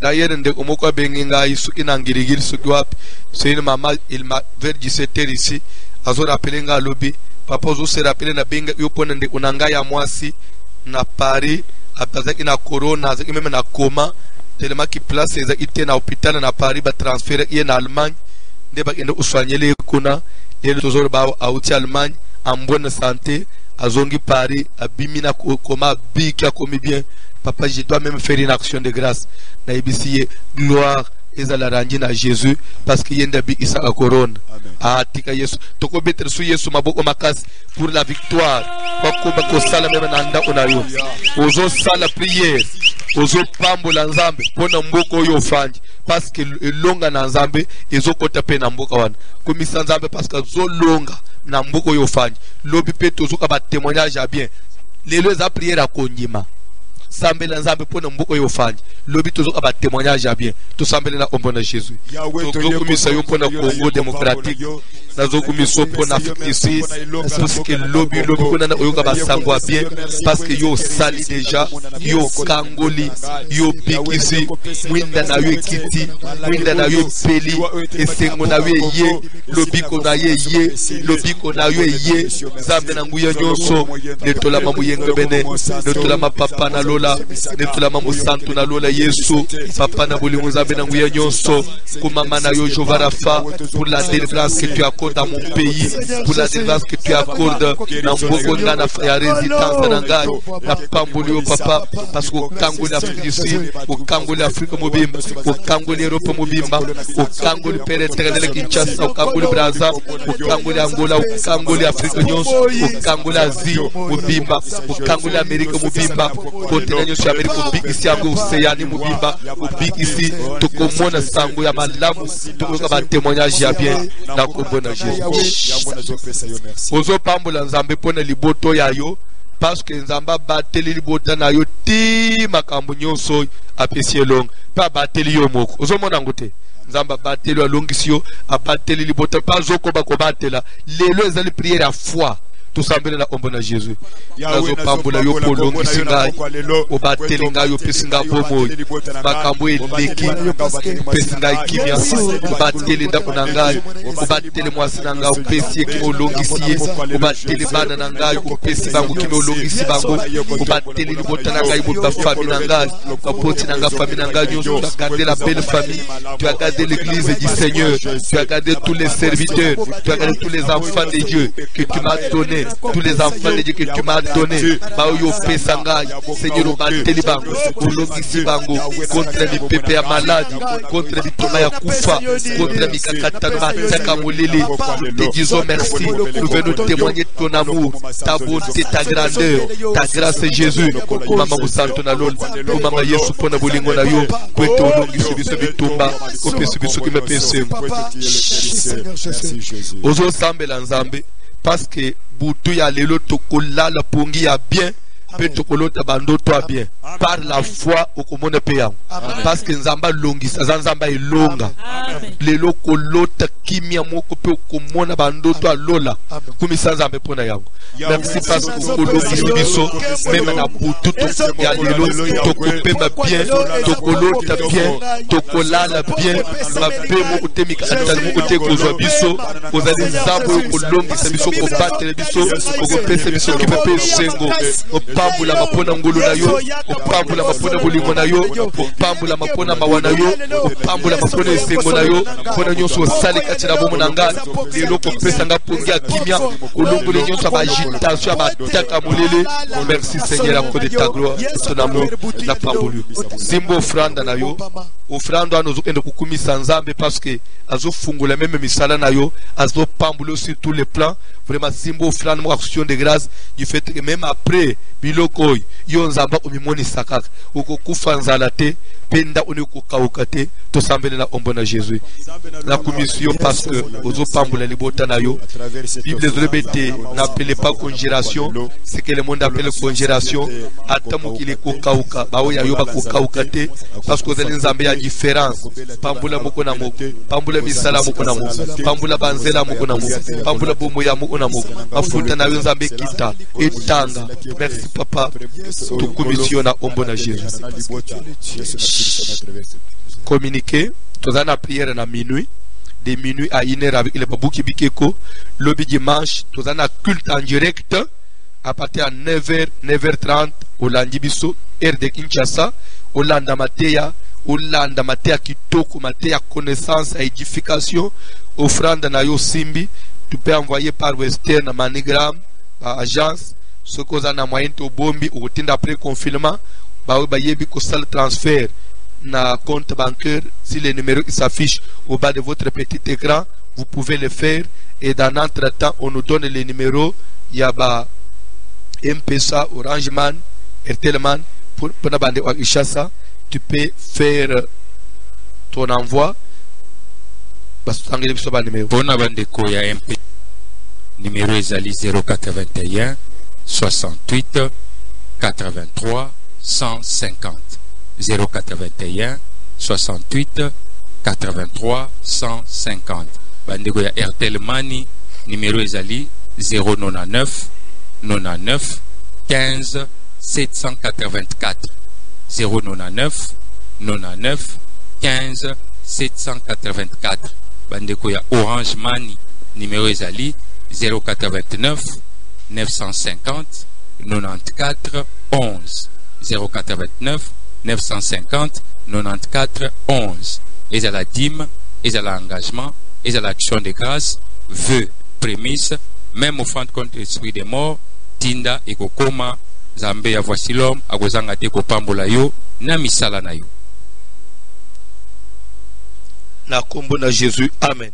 D'ailleurs ndé ko moko bengi ngai suki na ngirigiri suki wapi c'est une maman il m'a vers 17h ici azo rappeler nga lobby papa zo se rappeler na benga yo pona ndé unanga ya mwasi na Paris apazaki na corona azaki même na coma tellement qui place les étaient dans l'hôpital na Paris ba transférer en Allemagne de ba kende uswanye le kuna le tozoro ba auti Allemagne en bonne santé azongi Paris abimina koma bika komi bien papa je dois même faire une action de grâce na ibisi gloire ezala rangi na Jésus parce que yenda bi isa a corona atika Yesu toko betre su Yesu maboko makasi pour la victoire bakoba ko sala même na ndako na yo ozo sala prière ozo pambola nzambe pona mboko oyo ofanje parce que longa na nzambe ezokota pe na mboka wana komisa nzambe parce que zolonga na mboka yo fanya lobi pe tozoka ba témoignage ya bien lelo za prière akonyima sambela nzambe pona mboka yo fanya lobi tozoka ba témoignage ya bien to sambela na ombona Jésus tozokumisa yo pona Congo démocratique nazokumisa pona Afrique du Sud parce que lobi pona na oyoka ba sangwa bien parce que yo sali déjà yo kangoli yo bikisi mwinda na yo kiti mwinda na yo peli esengo na yo ye lobi ko na ye lobi ko na yo ye nzambe na nguya nyonso netola mamuyenge bene netola mapapa na lola netola mamu santu na lola Yesu papa na bolingo nzambe na nguya nyonso kumama na yo Jehova Rafa pour la délivrance que tu accordes dans mon pays pour la délivrance que tu accordes dans mboko na ya résidence na ngai na pamboli yo papa parce que kangoli Afrique du Sud au kangoli Afrique mobimba au kangoli Europe mobimba au kangoli pere éternel Kinshasa au kangoli Brazza au kangoli Angola au kangoli Afrique nyonso au kangoli Asie mobimba au kangoli Amérique mobimba continent nyonso ya Amérique obikisi yango Océanie mobimba obikisi tokomona sango ya malamu tokoka ba témoignage ya bien na kombo na Jésus ozo pambola nzambe pona liboto ya yo parce que nzamba bateli libota na yo ti makambo nyonso apesi elonga pa bateli yo moko ozo mona ngote nzamba bateli alongisi yo abateli libota pa zoko ba ko batela lelo ezali prière ya foi tout sambela na ombo na Jésus nazo pambola yo polongisi ngai obateli ngai opesi ngai bomo makambo eleki opesi ngai kimia obateli ndako na ngai obateli mwasi na ngai opesi ekimi olongisi ye obateli bana na ngai opesi bango kimi olongisi bango obateli libota na ngai bota famille na ngai bapoti na ngai famille na ngai nyonso tu as gardé la belle famille tu as gardé l'église du Seigneur tu as gardé tous les serviteurs tu as gardé tous les enfants de Dieu que tu m'as donné tous les enfants de Dieu que tu m'as donné baoyo pesanga Seigneur bateli bango olongisi bango contre les pépés à maladie contre les tomas ya kufa contre les kakatano mataka molele te disons merci nous venons témoigner de ton amour ta bonté ta grandeur ta grâce Jésus mama musanto na lol mama Yesu pona bolingo na yo kweto olongisi biso bitumba opesi biso ki mepese ozo sambela nzambe parce que butu ya lelo tokola la pongi ya bien pe tokolota bando toi bien par la foi okomona pe yango parce que nzamba longisa nzamba elonga lelo kolota kimia moko pe okomona bando toi lola kumisa nzambe pona yango merci parce que kolongisi biso même na butu ya lelo tokopema bien tokolota bien tokolala bien mabe moko te mikatali moko te kozwa biso kozali nzambe kolongisa biso kobatela biso kokopesa biso kimepe sengo opambula mapona ngulu na yo opambula mapona bolingo na yo opambula mapona mawana yo opambula mapona esengo na yo pona nyonso osali kati na bomo na ngai lelo kopesa nga pongi ya kimia olongoli nyonso ya agitation ya bataka molele merci Seigneur à cause de ta gloire ton amour na pambolu simbo ofranda na yo ofranda wana ozokende kukumisa nzambe parce que azofungula meme misala na yo azopambula sur tous les plans vraiment simbo ofranda mo action de grâce du fait que même après biloko yo nzamba omimoni sakaka okokufa nzala te penda oni kokauka te tosambelela ombo na Jésus la commission parce que ozopambula libota na yo Bible ezolebete n'appelez pas congélation c'est que le monde appelle congélation ata mokili kokauka bawo ya yo bakokauka te parce que ozali nzambe ya différence pambula moko na moko pambula misala moko na moko pambula banzela moko na moko pambula bomo ya moko na moko mafuta na yo nzambe kita etanga merci papa to commission na ombo na Jésus communiquer tozana prière na minuit de minuit à 1h avec le babouki bikeko lobby dimanche tozana culte en direct à partir de 9h 9h30 au Landibiso air de Kinshasa au Landa Matea kitoko Matea connaissance et édification offrande na yo simbi tu peux envoyer par Western Manigram par agence ce qu'on a moyen to bombi au temps après confinement ba yebi ko sal transfert na compte bancaire si le numéro qui s'affiche au bas de votre petit écran vous pouvez le faire et dans l'entretemps on nous donne les numéros yaba M-Pesa Orangeman Man, Airtelman pour na bande wa Ishasa tu peux faire ton envoi. Pona bandeko ya MP numéro ezali 081 68 83 150 081 68 83 150. Bandeko ya Airtel Money numéro ezali 099 99 15 784 099 99 15 784. Bandeko ya Orange Money numéro ezali 089 950 94 11 089 950 94 11. Et à la dîme, et à l'engagement, et à l'action de grâce, vœux, prémices, même offrande contre l'esprit des morts, tinda et kokoma, zambe ya voici l'homme, agozanga te kopambola yo, na misala na yo. Na kombo na Jésus, amen.